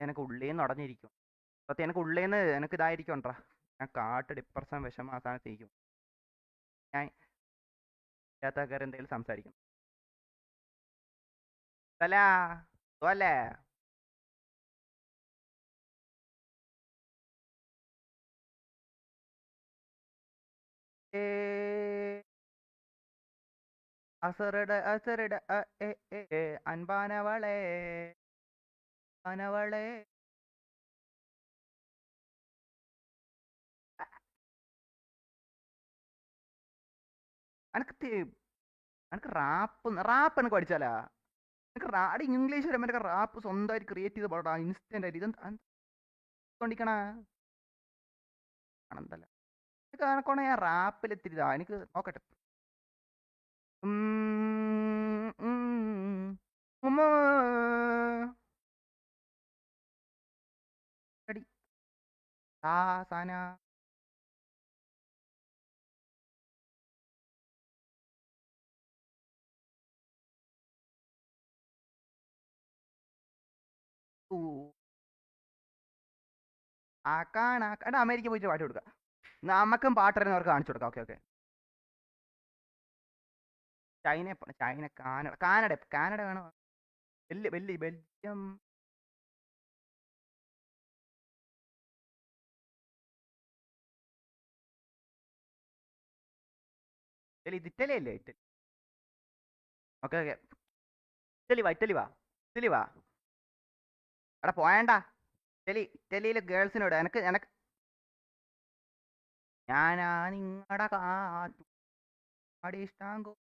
എനിക്ക് ഉള്ളിന്ന് ഉടഞ്ഞിരിക്കും സത്യം എനിക്ക് ഉള്ളിന്ന് എനിക്ക് ഇതായിരിക്കണ്ടാ ഞാൻ കാട്ട് ഡിപ്രഷൻ വിഷമം ആ സ്ഥാനത്തിരിക്കും ഞാൻ ഇല്ലാത്തക്കാർ എന്തെങ്കിലും സംസാരിക്കണം അല്ലേ അൻപാനവളെ അനവളെ എനിക്ക് റാപ്പ് എനിക്ക് പഠിച്ചാലാ എനിക്ക് ഇംഗ്ലീഷ് വരുമ്പോൾ എനിക്ക് റാപ്പ് സ്വന്തമായിട്ട് ക്രിയേറ്റ് ചെയ്ത് പാടാ ഇൻസ്റ്റന്റ് ആയിട്ട് ഇതൊണ്ടിക്കണ ആണെന്തല്ല എനിക്ക് ഞാൻ റാപ്പിൽ എത്തിരിതാ എനിക്ക് നോക്കട്ടെ സാന എടാ അമേരിക്ക പോയിട്ട് പാട്ട് കൊടുക്കാം നമുക്കും പാട്ടറിയുന്നവർക്ക് കാണിച്ചു കൊടുക്കാം ഓക്കെ ചൈന കാനഡ വേണോ ബെൽജിയം ഇത് ഇറ്റലി അല്ലേ ഓക്കെ ഇറ്റലി വാ എടാ പോയണ്ട ഇറ്റലിയിലെ ഗേൾസിനോട് എനക്ക് ഞാനാ നിങ്ങടെ ഇഷ്ടാങ്കോ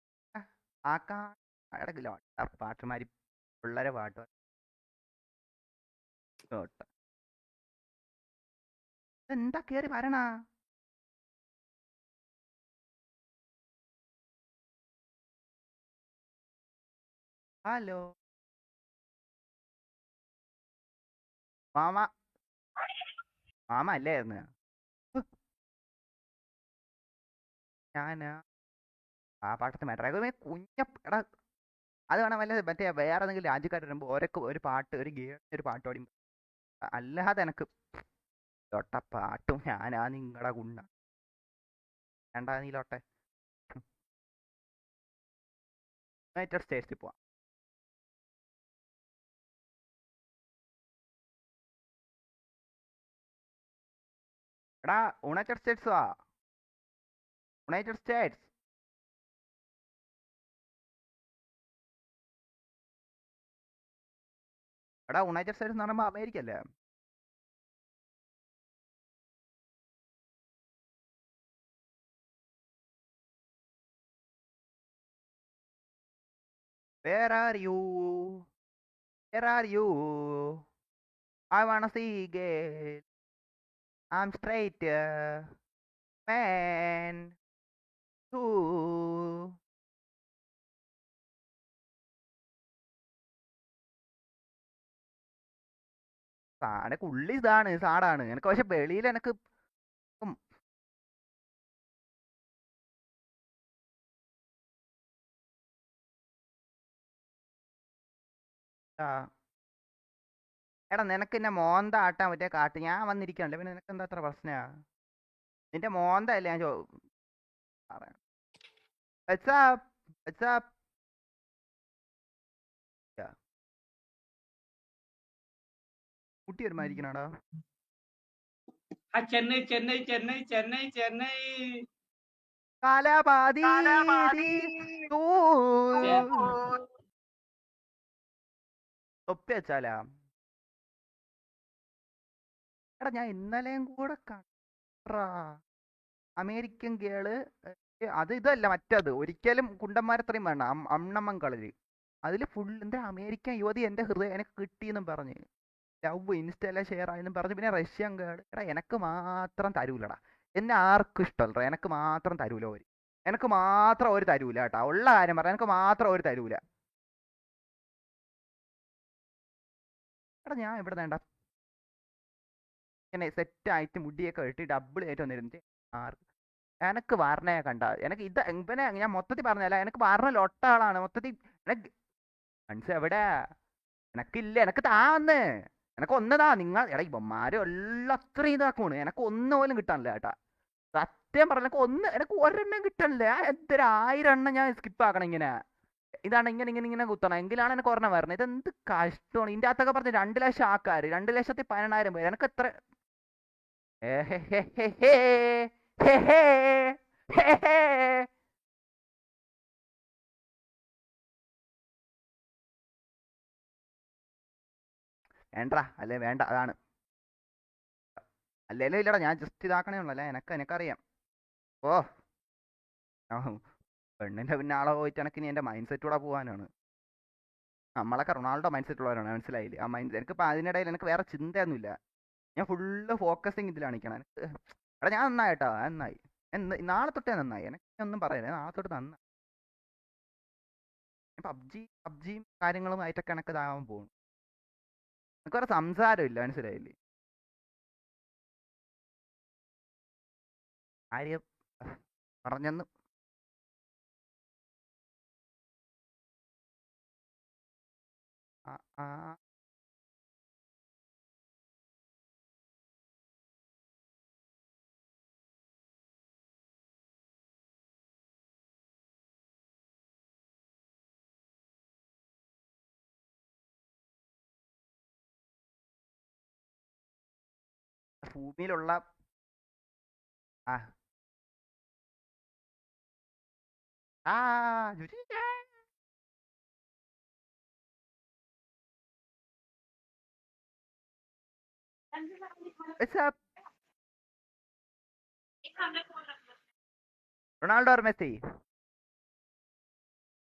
പാട്ടുമാരി പിള്ളേരെ പാട്ട് എന്താ കേറി വരണ ഹലോ മാമ അല്ലായിരുന്നു ഞാനാ ആ പാട്ടത്തെ മേട്ടറ എടാ അത് വേണം വല്ല മറ്റേ വേറെ ഏതെങ്കിലും രാജ്യക്കാർ വരുമ്പോൾ ഓരോ ഒരു പാട്ട് ഒരു പാട്ട് പാടി അല്ലാതെ എനക്ക് പാട്ടും ഞാനാ നിങ്ങടെ ഗുണ്ട വേണ്ട നീലോട്ടെ യുണൈറ്റഡ് സ്റ്റേറ്റ്സിൽ പോവാം എടാ യുണൈറ്റഡ് സ്റ്റേറ്റ്സ് എടാ യുണൈറ്റഡ് സ്റ്റേറ്റ്സ് എന്ന് പറയുമ്പോൾ അമേരിക്ക അല്ലേ? Where are you? Where are you? I wanna see girl. I'm straight, man. Ooh. സാടൊക്കെ ഉള്ളി ഇതാണ് സാടാണ് എനിക്ക്. പക്ഷെ വെളിയിൽ എനിക്ക് ഉം, ആ, എടാ നിനക്ക് എന്നെ മോന്ത ആട്ടാൻ പറ്റിയ കാട്ട് ഞാൻ വന്നിരിക്കണല്ലേ, പിന്നെ നിനക്ക് എന്താ അത്ര പ്രശ്നമാ? നിന്റെ മോന്ത അല്ലേ ഞാൻ പറയണം. What's up? What's up? Yeah. കുട്ടി ഒരുമാതിരിക്കണടാ. ചെന്നൈ ചെന്നൈ ചെന്നൈ ചെന്നൈ ചെന്നൈ കാലാപാതി തൂ. തൊപ്പി വെച്ചാലാ? എടാ ഞാൻ ഇന്നലെയും കൂടെ കണ്ടാ അമേരിക്കൻ ഗേള്. അത് ഇതല്ല മറ്റത്, ഒരിക്കലും കുണ്ടന്മാരത്രയും വേണ്ട. അമ്മമ്മൻ കളര് അതിൽ ഫുൾ എന്താ അമേരിക്കൻ യുവതി എൻ്റെ ഹൃദയം എനിക്ക് കിട്ടിയെന്നും പറഞ്ഞ് ലവ് ഇൻസ്റ്റയിലെ ഷെയർ ആയെന്നും പറഞ്ഞ്. പിന്നെ റഷ്യൻ ഗേള്. എടാ എനക്ക് മാത്രം തരൂലടാ, എന്നെ ആർക്കും ഇഷ്ടമല്ല. എനക്ക് മാത്രം തരൂല ഒരു, എനക്ക് മാത്രം ഒരു തരൂല കേട്ടാ. ഉള്ള കാര്യം പറയാം, എനിക്ക് മാത്രം ഒരു തരൂല. എടാ ഞാൻ ഇവിടെ വേണ്ട ഇങ്ങനെ സെറ്റായിട്ട് മുടിയൊക്കെ വെട്ടി ഡബിൾ ആയിട്ട് വന്നിരുന്നിട്ട് ആർക്ക് എനക്ക് പറഞ്ഞേ കണ്ട എനിക്ക് ഇത് പിന്നെ ഞാൻ മൊത്തത്തിൽ പറഞ്ഞല്ല, എനിക്ക് പറഞ്ഞ ലൊട്ട ആളാണ് മൊത്തത്തിൽ. എനക്ക് മനസ്സിൽ എവിടെ എനക്കില്ല, എനക്ക് താന്ന് എനക്ക് ഒന്നതാ. നിങ്ങൾ എടാ ഇവന്മാരും എല്ലാം അത്രയും ഇതാക്കണ്, എനക്ക് ഒന്ന് പോലും കിട്ടാനില്ല കേട്ടാ. സത്യം പറഞ്ഞ എനിക്ക് എനിക്ക് ഒരെണ്ണം കിട്ടണില്ല. എന്തൊരു 1000 എണ്ണം ഞാൻ സ്കിപ്പ് ആക്കണം ഇങ്ങനെ. ഇതാണ് ഇങ്ങനെ ഇങ്ങനെ ഇങ്ങനെ കുത്തണം എങ്കിലാണ് എനിക്ക് ഒരെണ്ണം വരണം. ഇതെന്ത് കഷ്ടമാണ്. ഇതിൻ്റെ അകത്തൊക്കെ പറഞ്ഞ് 2 ലക്ഷം ആൾക്കാർ, 2,12,000 പേര്. എനിക്ക് എത്ര വേണ്ടാ അല്ലേ വേണ്ട, അതാണ്. അല്ലേലും ഇല്ലടാ ഞാൻ ജസ്റ്റ് ഇതാക്കണേ ഉള്ളൂ. അല്ലേ എനിക്കറിയാം. ഓ പെണ്ണിന്റെ പിന്നെ ആളെ പോയിട്ട് എനിക്ക് ഇനി എൻ്റെ മൈൻഡ് സെറ്റൂടെ പോകാനാണ്. നമ്മളൊക്കെ റൊണാൾഡോ മൈൻഡ് സെറ്റുള്ളവരാണ്, മനസ്സിലായില്ലേ? ആ മൈൻഡ് എനിക്കിപ്പോൾ അതിനിടയിൽ എനിക്ക് വേറെ ചിന്തയൊന്നുമില്ല. ഞാൻ ഫുള്ള് ഫോക്കസിങ് ഇതിലാണ് നിൽക്കണം. എനിക്ക് എടാ ഞാൻ നന്നായി കേട്ടോ, നന്നായി. നാളെ തൊട്ടേ നന്നായി. എനിക്ക് ഒന്നും പറയല്ലേ, നാളെ തൊട്ട് നന്നായി. പബ്ജിയും കാര്യങ്ങളും ആയിട്ടൊക്കെ എനിക്ക് ഇതാകാൻ പോകും. എനിക്ക് വേറെ സംസാരമില്ല, മനസ്സിലായില്ലേ? കാര്യം പറഞ്ഞെന്ന് ആ ആ ഭൂമിയിലുള്ള ആ ആ റൊണാൾഡോ और मेसी?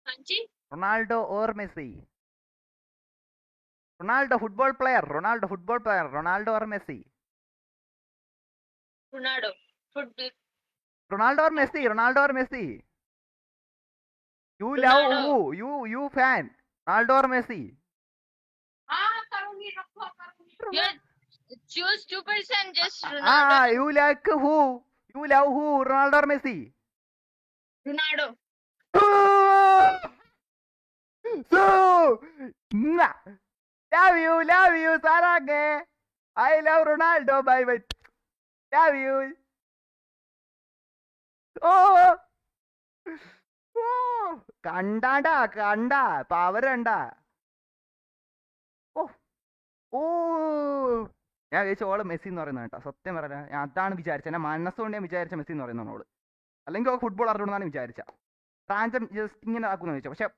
हाँ जी റൊണാൾഡോ और Messi? Ronaldo football player, Ronaldo football player, Ronaldo और मेसी? रोनाल्डो फुटबॉल റൊണാൾഡോ और मेसी? റൊണാൾഡോ और Messi? You love Ronaldo. who? You fan Ronaldo or Messi? You choose 2% just Ronaldo. You like who? You love who? Ronaldo or Messi? Ronaldo. So, love you, Sarage. I love Ronaldo, bye bye. Love you. Oh, കണ്ടാ power കണ്ടാ. ഓ ഓ ഞാൻ വിചാരിച്ച ഓള് Messi എന്ന് പറയുന്നത് കേട്ടോ. സത്യം പറഞ്ഞ ഞാൻ അതാണ് വിചാരിച്ചത്. എന്നെ മനസ്സുകൊണ്ട് ഞാൻ വിചാരിച്ച മെസ്സി എന്ന് പറയുന്നതാണ് ഓള്. അല്ലെങ്കിൽ ഓൾ ഫുട്ബോൾ അറിഞ്ഞുകൊണ്ടാണ് വിചാരിച്ച. ട്രാൻസം ജസ്റ്റ് ഇങ്ങനെ ആക്കുമെന്ന് ചോദിച്ചാൽ, പക്ഷെ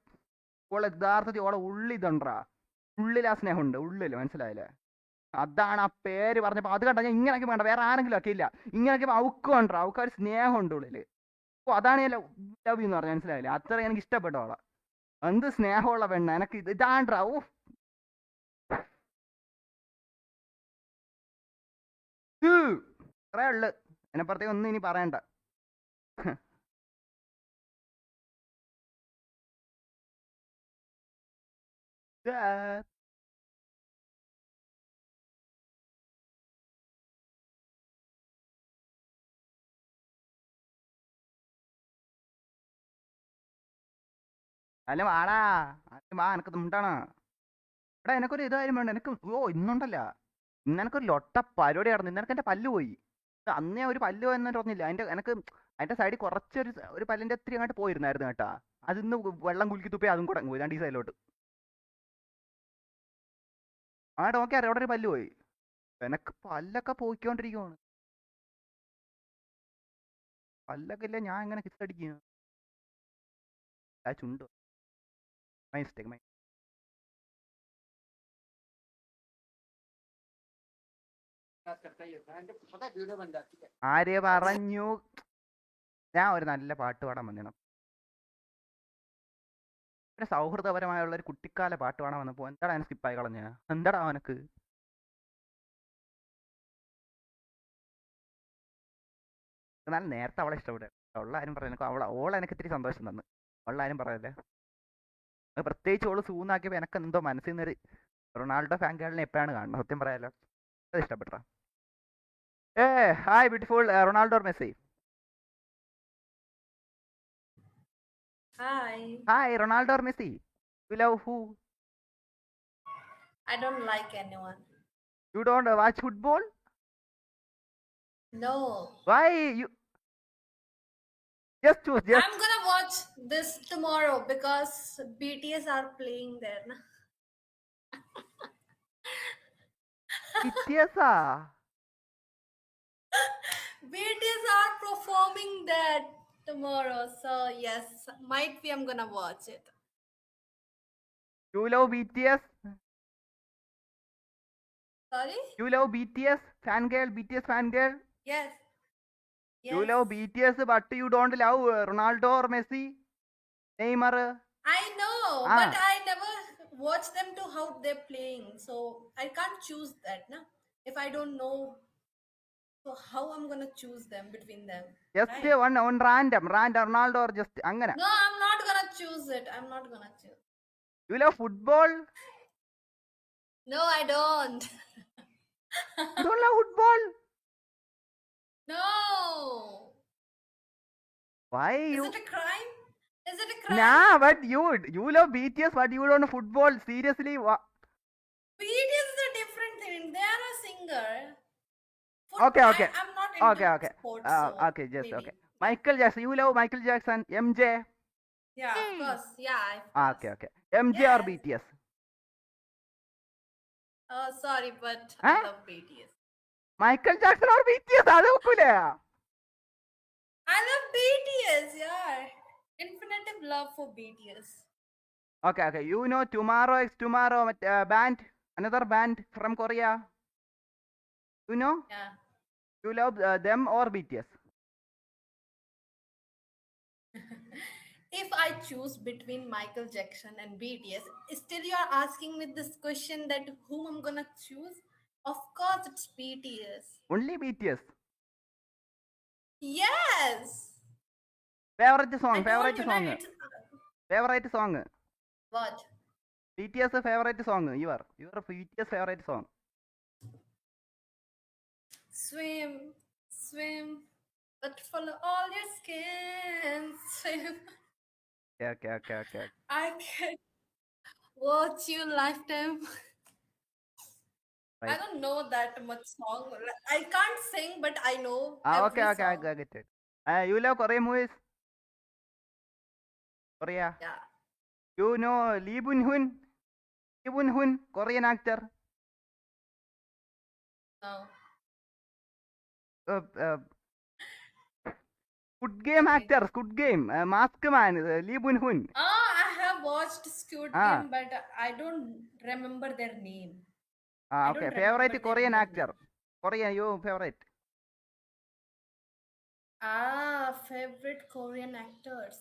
ഓളെ യഥാർത്ഥത്തിൽ ഓളെ ഉള്ളി ഇതുണ്ടാ. ഉള്ളിൽ ആ സ്നേഹമുണ്ട്, ഉള്ളിൽ, മനസ്സിലായില്ലേ? അതാണ് ആ പേര് പറഞ്ഞപ്പോൾ അത് കണ്ടാൽ ഞാൻ ഇങ്ങനെയൊക്കെ വേണ്ട, വേറെ ആരെങ്കിലും ഒക്കെ ഇല്ല, ഇങ്ങനെയൊക്കെ അവക്ക് വേണ്ട, അവൾക്ക് ഒരു സ്നേഹമുണ്ട് ഉള്ളിൽ. ഓ അതാണ് ഞാൻ ലവ് എന്ന് പറഞ്ഞാൽ, മനസ്സിലായില്ലേ? അത്ര എനിക്ക് ഇഷ്ടപ്പെട്ട അവളെ. എന്ത് സ്നേഹമുള്ള പെണ്ണ, എനക്ക് ഇതാണ്ടാ. ഓ അത്രേ ഉള്ളു, അതിനപ്പുറത്തേക്ക് ഒന്നും ഇനി പറയണ്ട. അല്ല വാടാ, ആദ്യം വാ, എനക്ക് മുണ്ടാണ്. എടാ എനക്കൊരു ഇതായാലും വേണ്ട എനിക്ക്. ഓ ഇന്നുണ്ടല്ല, ഇന്ന് എനക്കൊരു ലൊട്ട പരിപാടി നടന്നു. ഇന്ന് എനക്ക് എന്റെ പല്ല് പോയി. അന്ന് ഞാൻ ഒരു പല്ല് പോയെന്ന് പറഞ്ഞില്ല, അതിന്റെ സൈഡിൽ ഒരു പല്ലിന്റെ ഇത്തിരി അങ്ങോട്ട് പോയിരുന്നായിരുന്നു കേട്ടാ. അതിന്ന് വെള്ളം കുലുക്കി തുപ്പി അതും കൂടെ പോയി, രണ്ട് ഈ സൈഡിലോട്ട്. ആ നോക്കിയാ അവിടെ ഒരു പല്ല് പോയി. എനക്ക് പല്ലൊക്കെ പോയിക്കൊണ്ടിരിക്കുവാണ്. പല്ലൊക്കെ ഇല്ല, ഞാൻ എങ്ങനെ കിസ് അടിക്കുക? ആ ചുണ്ടോ മിസ്റ്റേക്ക്. ആര് പറഞ്ഞു ഞാൻ ഒരു നല്ല പാട്ട് പാടാൻ വന്നിണം? ഒരു സൗഹൃദപരമായുള്ള ഒരു കുട്ടിക്കാല പാട്ട് പാടാൻ വന്നപ്പോ എന്താടാ അവനെ സ്കിപ്പായി കളഞ്ഞ? എന്താടാ അവനക്ക്? എന്നാലും നേരത്തെ അവളെ ഇഷ്ടപ്പെടുക. ഉള്ള ആരും പറയാൻ ഓളെ എനിക്ക് ഇത്തിരി സന്തോഷം തന്നു. ഉള്ള ആരും പറയല്ലേ. പ്രത്യേകിച്ച് ഓള് സൂന്നാക്കിയപ്പോ എനക്ക് എന്തോ മനസ്സിൽ നിന്നൊരു റൊണാൾഡോ ഫാൻ ഗേളിനെ എപ്പോഴാണ് കാണുന്നത്, സത്യം പറയാലോ. അത് ഇഷ്ടപ്പെട്ട. Hi beautiful Ronaldo Messi. Hi. Hi, Ronaldo or Messi? You love who? I don't like anyone. You don't watch football? No. Why? You just choose. Just I'm gonna watch this tomorrow because BTS are playing there. Na? BTS. BTS are performing there tomorrow, so yes, might be I'm gonna watch it. You love BTS? Sorry? You love BTS fangirl? BTS fangirl? Yes. You love BTS, but you don't love Ronaldo or Messi? Neymar? I know, Ah. but I never watch them to how they're playing, so I can't choose that, na? If I don't know, so how I'm gonna choose them between them? Just right? one random Ronaldo or just angana. No, I'm not gonna choose it. I'm not gonna choose. You love football? No, I don't. You don't love football? No. Why Is you? it a crime? Is it a crime? Nah, but you love BTS, but you don't know football. Seriously, what? BTS is a different thing. They are a singer. Okay, okay. I'm not into Okay. sports. So Okay, just maybe. okay. Michael Jackson. You love Michael Jackson? MJ? Yeah, of course. Yeah. Okay. MJ or Yes. BTS? Sorry, but Huh? I love BTS. Michael Jackson or BTS? അത് നോക്കൂലേ? I love BTS. Yeah. Infinitive love for BTS. Okay. You know Tomorrow X Tomorrow band? Another band from Korea? You know? Yeah. You love them or BTS? If I choose between Michael Jackson and BTS, still you are asking me this question that whom I'm gonna choose? Of course, it's BTS. Only BTS. Yes. Favorite I song? told Favorite you, song? na, it's Favorite song? what? BTS favorite song? Your BTS favorite song? Swim, swim, but follow all your skin. Swim. Okay. I can watch you lifetime. I Right. don't know that much song. I can't sing, but I know Okay. every I song. get it. You love Korean movies? Korea. Yeah. You know Lee Bun-hun? Korean actor. No. Squid Game actor. Squid Game. Mask Man. Lee Bun-hun. Oh, I have watched Squid Ah. Game, but I don't remember their name. I Okay. don't remember Favorite their Korean real actor. name. Korean, you favorite? Favorite Korean actors.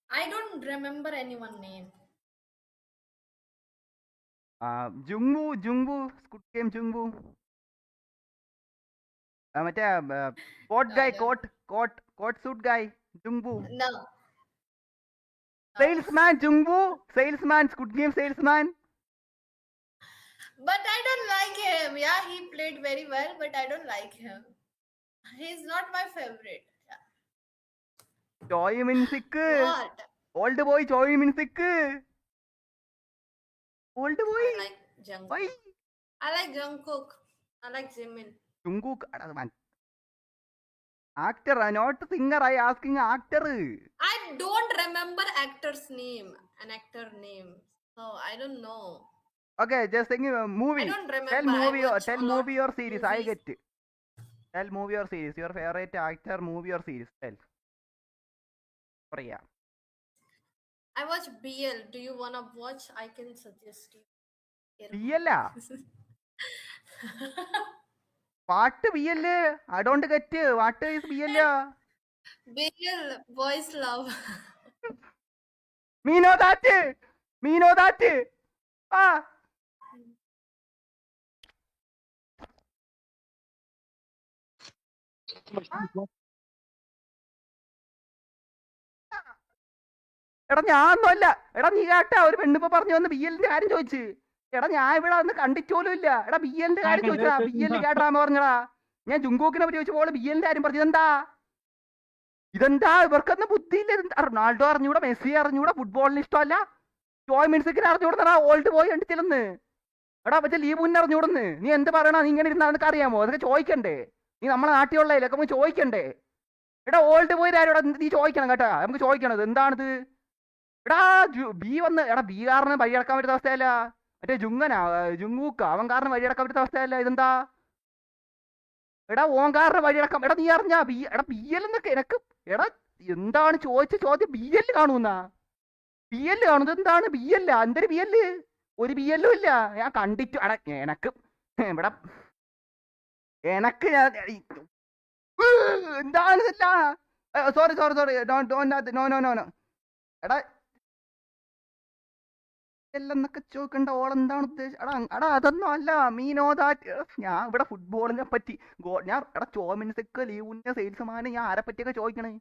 I don't remember anyone name. Jungwoo, Squid Game Jungwoo. മറ്റേ coat guy, coat suit guy, Jungwoo. No. Salesman Jungwoo, salesman, Squid Game salesman. But I don't like him. Yeah, he played very well, but I don't like him. He's not my favorite. Yeah. ചോയ് മിൻസിക്ക്, What? Old boy Choi Minsik, old I boy. like Jungkook. I like Jungkook. I like Jimin. Jungkook actor, not singer. I asking actor. I don't remember actor's name, an actor name. So I don't know. Okay, just think movie. I don't remember. Tell I movie or watch tell a lot movie or series. I movies. get it. Tell movie or series. Your favorite actor, movie or series. Tell. Korea. I watch BL. Do you wanna watch? I can suggest you. Here. BL? What BL? I don't get it. What is BL? BL, boys love. Me know that. Me know that. Ah. എടാ ഞാനൊന്നുമല്ല. എടാ നീ കേട്ടാ, ഒരു പെണ്ണിപ്പോ പറഞ്ഞു വന്ന് B എല്ലിന്റെ കാര്യം ചോദിച്ചു. എടാ ഞാൻ ഇവിടെ വന്ന് കണ്ടിട്ട് പോലും ഇല്ല. എടാ ബി എല്ലിന്റെ കാര്യം ചോദിച്ചാ, ബി എല്ല് കേട്ടാന്ന് പറഞ്ഞടാ. ഞാൻ ജുങ്കൂക്കിനെ പറ്റി ചോദിച്ചപ്പോൾ ബി എല്ലിന്റെ കാര്യം പറഞ്ഞു. ഇതെന്താ ഇവർക്കൊന്നും ബുദ്ധിയില്ല. റൊണാൾഡോ അറിഞ്ഞൂടാ, മെസ്സി അറിഞ്ഞൂടാ, ഫുട്ബോളിന് ഇഷ്ടമല്ല. ചോയ് മിൻസിക്കിനെ അറിഞ്ഞൂടാ, ഓൾഡ് ബോയ് കണ്ടിട്ടില്ലെന്ന്. എടാ പക്ഷേ ലീവ് മുന്നേ അറിഞ്ഞൂടെന്ന്. നീ എന്ത് പറയണ? നീ ഇങ്ങനെ ഇരുന്ന് നിനക്ക് അറിയാമോ? അതൊക്കെ ചോദിക്കണ്ടേ? നീ നമ്മളെ നാട്ടിലുള്ളതിലൊക്കെ നമുക്ക് ചോദിക്കണ്ടേ? എടാ ഓൾഡ് ബോയ് ആരോടാ നീ ചോദിക്കണം കേട്ടാ. നമുക്ക് ചോദിക്കണത് എന്താണിത്? എടാ ബി വന്ന്, എടാ ബി കാരണം വഴിയടക്കാൻ പറ്റുന്ന അവസ്ഥയല്ല. മറ്റേ ജുങ്ങൂക്ക അവൻ കാരണം വഴിയടക്കാൻ പറ്റുന്ന അവസ്ഥയല്ല. ഇതെന്താ? എടാ ഓൻ കാരണം വഴിയടക്കാം. എടാ നീ അറിഞ്ഞാ എടാ ബി എൽ എന്നൊക്കെ എനക്ക്. എടാ എന്താണ് ചോദിച്ച ചോദ്യം? ബി എൽ കാണുന്ന ബി എൽ കാണുന്നത് എന്താണ്? ബി എല്ല എന്തൊരു ബി എല്? ഒരു ബി എല്ലും ഇല്ല. ഞാൻ കണ്ടിട്ട് എടാ എനക്ക് ഇവിടെ എനക്ക് എന്താണ് ഇതല്ല. Sorry no. എടാ എന്നൊക്കെ ചോദിക്കണ്ട. ഓളെന്താണ് ഉദ്ദേശിച്ചത്? എടാ അതൊന്നും അല്ല. മീനോദാറ്റ് ഞാൻ ഇവിടെ ഫുട്ബോളിനെ പറ്റി ഞാൻ എടാ ചോമിൻസൊക്കെ ലീവിന്റെ സെയിൽസ്മാന് ഞാൻ ആരെ പറ്റിയൊക്കെ ചോദിക്കണേ?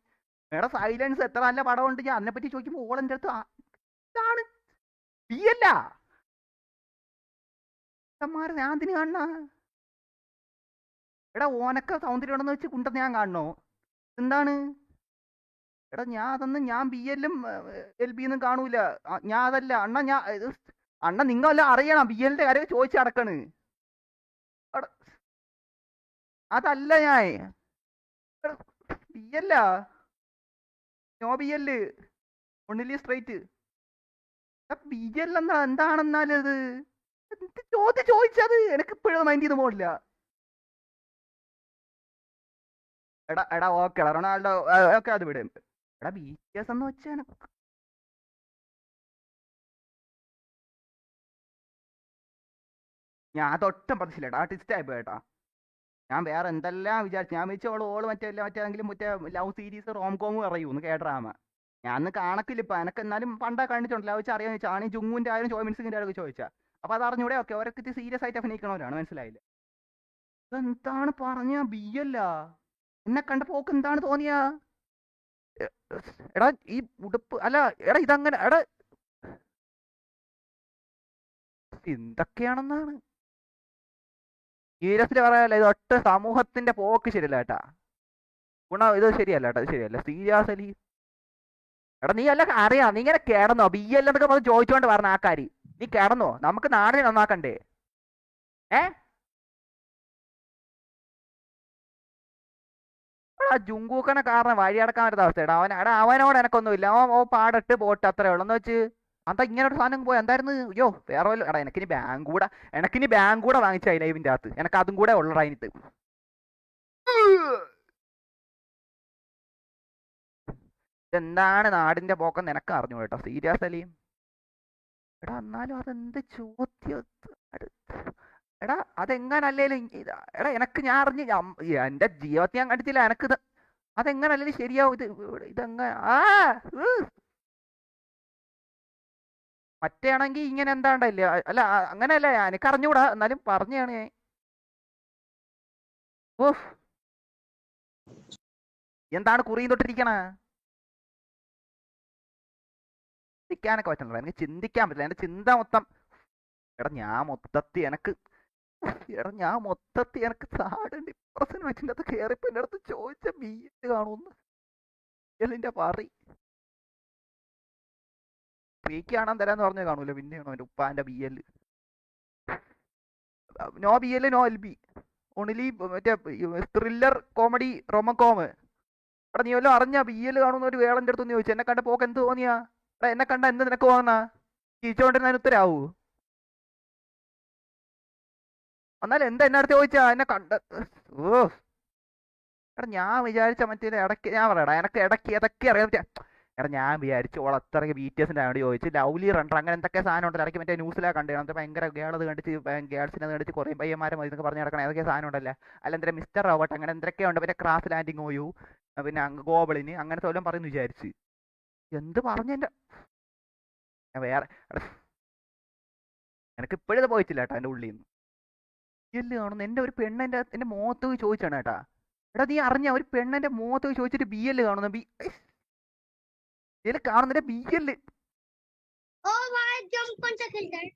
എടാ സൈലൻസ് എത്ര നല്ല പടമുണ്ട്. ഞാൻ അതിനെ പറ്റി ചോദിക്കുമ്പോൾ ഓളെന്റെ അടുത്ത് ഇതാണ് ബി അല്ല. ഞാൻ അതിന് കാണണ. എടാ ഓനൊക്കെ സൗന്ദര്യം ഉണ്ടെന്ന് വെച്ച് കുണ്ടെന്ന് ഞാൻ കാണണോ? എന്താണ്? എടാ ഞാൻ ബി എല്ലും എൽ ബി ഒന്നും കാണൂല. ഞാൻ അതല്ല അണ്ണ നിങ്ങളെല്ലാം അറിയണം. ബി എല്ലിന്റെ കാര്യം ചോദിച്ച് നടക്കണ്. അതല്ല ഞാൻ ബി എല്ല, നോ ബി എല്ല്, ഒന്നിലി സ്ട്രൈറ്റ്. ബി എൽ എന്താണെന്നാലത് എന്ത് ചോദ്യം ചോദിച്ചത്? എനിക്ക് ഇപ്പോഴും മൈൻഡ് ചെയ്ത് പോകില്ല. എടാ ഓക്കെ റൊണാൾഡോ ഓക്കെ അത് വിടും. എടാ ബി ടി എസ് എന്ന് വെച്ചാൽ ഞാൻ അതൊട്ടും പ്രതീക്ഷിച്ചില്ല. ടിസ്റ്റ് ആയി പോയേട്ടാ. ഞാൻ വേറെ എന്തെല്ലാം വിചാരിച്ചു. ഞാൻ വെച്ചോളൂ ഓള് മറ്റേതെങ്കിലും മറ്റേ ലവ് സീരീസ് റോം കോമ് പറയൂന്ന് കേട്ടറാമ. ഞാൻ അന്ന് കാണക്കില്ല. ഇപ്പൊ എനക്ക് എന്നാലും പണ്ടാ കണ്ടിട്ടുണ്ടല്ലോ. വെച്ചാൽ അറിയാന്ന് വെച്ചാൽ ആണ് ജുങ്ങുവിന്റെ ആയാലും ചോയ്മിൻസിന്റെ ആയാലും ചോദിച്ചാൽ. അപ്പൊ അത് അറിഞ്ഞൂടെ? ഓക്കെ അവരൊക്കെ സീരിയസ് ആയിട്ട് അഭിനയിക്കണവരാണ്. മനസ്സിലായില്ല. എന്താണ് പറഞ്ഞ ബി അല്ല? എന്നെ കണ്ടപ്പോ ഓക്ക് എന്താണ് തോന്നിയ? എടാ ഈ ഉടുപ്പ് അല്ല. എടാ ഇതങ്ങനെ എടാ എന്തൊക്കെയാണെന്നാണ് സീരിയസ്ലി പറയാല്ല. ഇത് ഒറ്റ സമൂഹത്തിന്റെ പോക്ക് ശരിയല്ല കേട്ടാ. ഇത് ശരിയല്ല കേട്ടോ. ഇത് ശരിയല്ല സീരിയസ്ലി. എടാ നീ അല്ല അറിയാം. നീ ഇങ്ങനെ കിടന്നോ? ബി എൽ എന്നൊക്കെ പറഞ്ഞ് ചോദിച്ചോണ്ട് പറഞ്ഞ ആക്കാര്. നീ കിടന്നോ? നമുക്ക് നാടിനെ നന്നാക്കണ്ടേ? ജുങ്കൂക്കനെ കാരണം വഴിയടക്കാൻ പറ്റുന്ന അവസ്ഥ. അവനോട് എനക്കൊന്നുമില്ല. ഓ പാടട്ട് പോട്ട് അത്രേ ഉള്ളൂ എന്ന് വെച്ച് അന്താ ഇങ്ങനെ ഒരു സാധനം പോയി എന്തായിരുന്നു? അയ്യോ വേറെ വല്ല. എടാ എനിക്കിനി ബാങ്ക് കൂടെ വാങ്ങിച്ചായി ലൈവിന്റെ അകത്ത്. എനിക്ക് അതും കൂടെ ഉള്ളടാ അതിനകത്ത്. ഇതെന്താണ് നാടിന്റെ പോക്കെന്ന് നിനക്ക് അറിഞ്ഞു കേട്ടോ സീരിയസ് അലിയും. എടാ എന്നാലും അതെന്ത് ചോദ്യം എടാ അതെങ്ങനല്ലേലും എടാ എനക്ക് ഞാൻ അറിഞ്ഞ് എന്റെ ജീവിതത്തിൽ ഞാൻ കണ്ടിട്ടില്ല എനക്കിത് അതെങ്ങനല്ലേലും ശരിയാവും ഇതെങ്ങനെ മറ്റേ ആണെങ്കിൽ ഇങ്ങനെ എന്താണ്ടല്ലേ അല്ല അങ്ങനെയല്ല എനിക്ക് അറിഞ്ഞൂടാ എന്നാലും പറഞ്ഞാണ് ഞാൻ. ഓഹ് എന്താണ് കുറിയും തൊട്ടിരിക്കണ ചിന്തിക്കാനൊക്കെ പറ്റണല്ലോ എനിക്ക് ചിന്തിക്കാൻ പറ്റില്ല എന്റെ ചിന്ത മൊത്തം എടാ ഞാൻ മൊത്തത്തിൽ എനിക്ക് സാഡ് ഡിപ്രഷൻ വെച്ചിൻ്റെ അകത്ത് കയറിപ്പോ എൻ്റെ അടുത്ത് ചോദിച്ച BL കാണുമെന്ന് BLന്റെ പറി ഫ്രീക്ക് കാണാൻ തരാന്ന് പറഞ്ഞ കാണൂല പിന്നെയാണോ എൻ്റെ ഉപ്പാന്റെ BL no BL no LB only മറ്റേ ത്രില്ലർ കോമഡി റൊമക്കോം. എടാ നീ വല്ലതും അറിഞ്ഞാ BL കാണുന്ന ഒരു വേളന്റെ അടുത്തൊന്ന് ചോദിച്ചു എന്നെ കണ്ട പോക്ക് എന്ത് തോന്നിയാ എടാ എന്നെ കണ്ട എന്ത് നിനക്ക് തോന്നാ ചിരിച്ചോണ്ടിരുന്നതിന് ഉത്തരാവൂ എന്നാലും എന്താ എന്നെ അടുത്ത് ചോദിച്ചാ എന്നെ കണ്ട ഓ എടാ ഞാൻ വിചാരിച്ച മറ്റേ ഇടയ്ക്ക് ഞാൻ പറയാടാ എനക്ക് ഇടയ്ക്ക് ഏതൊക്കെ അറിയാൻ പറ്റാ എടാ ഞാൻ വിചാരിച്ചു ഓൾ അത്രയ്ക്ക് BTSന്റെ ആയോട് ചോദിച്ചു ലവ്ലി റണ്ടർ അങ്ങനെ എന്തൊക്കെ സാധനം ഉണ്ടല്ലോ ഇടയ്ക്ക് മറ്റേ ന്യൂസിലാണ് കണ്ടു അത് ഭയങ്കര ഗേളത് കണ്ടിട്ട് ഗേൾസിനെ കണ്ടിട്ട് കുറേ പയ്യന്മാരെ ഇതൊക്കെ പറഞ്ഞ് നടക്കണം ഏതൊക്കെ സാധനം ഉണ്ടല്ലോ അല്ല എന്താ മിസ്റ്റർ റോബോട്ട് അങ്ങനെ എന്തൊക്കെയോ ഉണ്ട് പിന്നെ ക്രാസ് ലാൻഡിങ് ഓയു പിന്നെ ഗോബിളിന് അങ്ങനത്തെ വല്ലതും പറയുന്നു വിചാരിച്ച് എന്ത് പറഞ്ഞെന്റെ വേറെ എനിക്ക് ഇപ്പോഴത് പോയിട്ടില്ല കേട്ടോ എൻ്റെ ഉള്ളിൽ നിന്ന് എല്ല് കാണുന്നു എൻ്റെ ഒരു പെണ്ണ് എൻ്റെ മുഖത്ത് ചോദിച്ചാണ് കേട്ടാ എടാ നീ അറിഞ്ഞ ഒരു പെണ്ണെൻ്റെ മുഖത്ത് ചോദിച്ചിട്ട് BL കാണുന്നു ഇതിൽ കാണുന്നതിന്റെ BL Oh my jump कोणचा खेळताय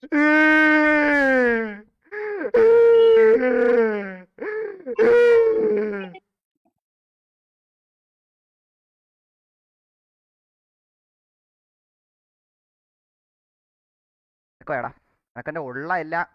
എടാ എനക്കെൻ്റെ ഉള്ള എല്ലാം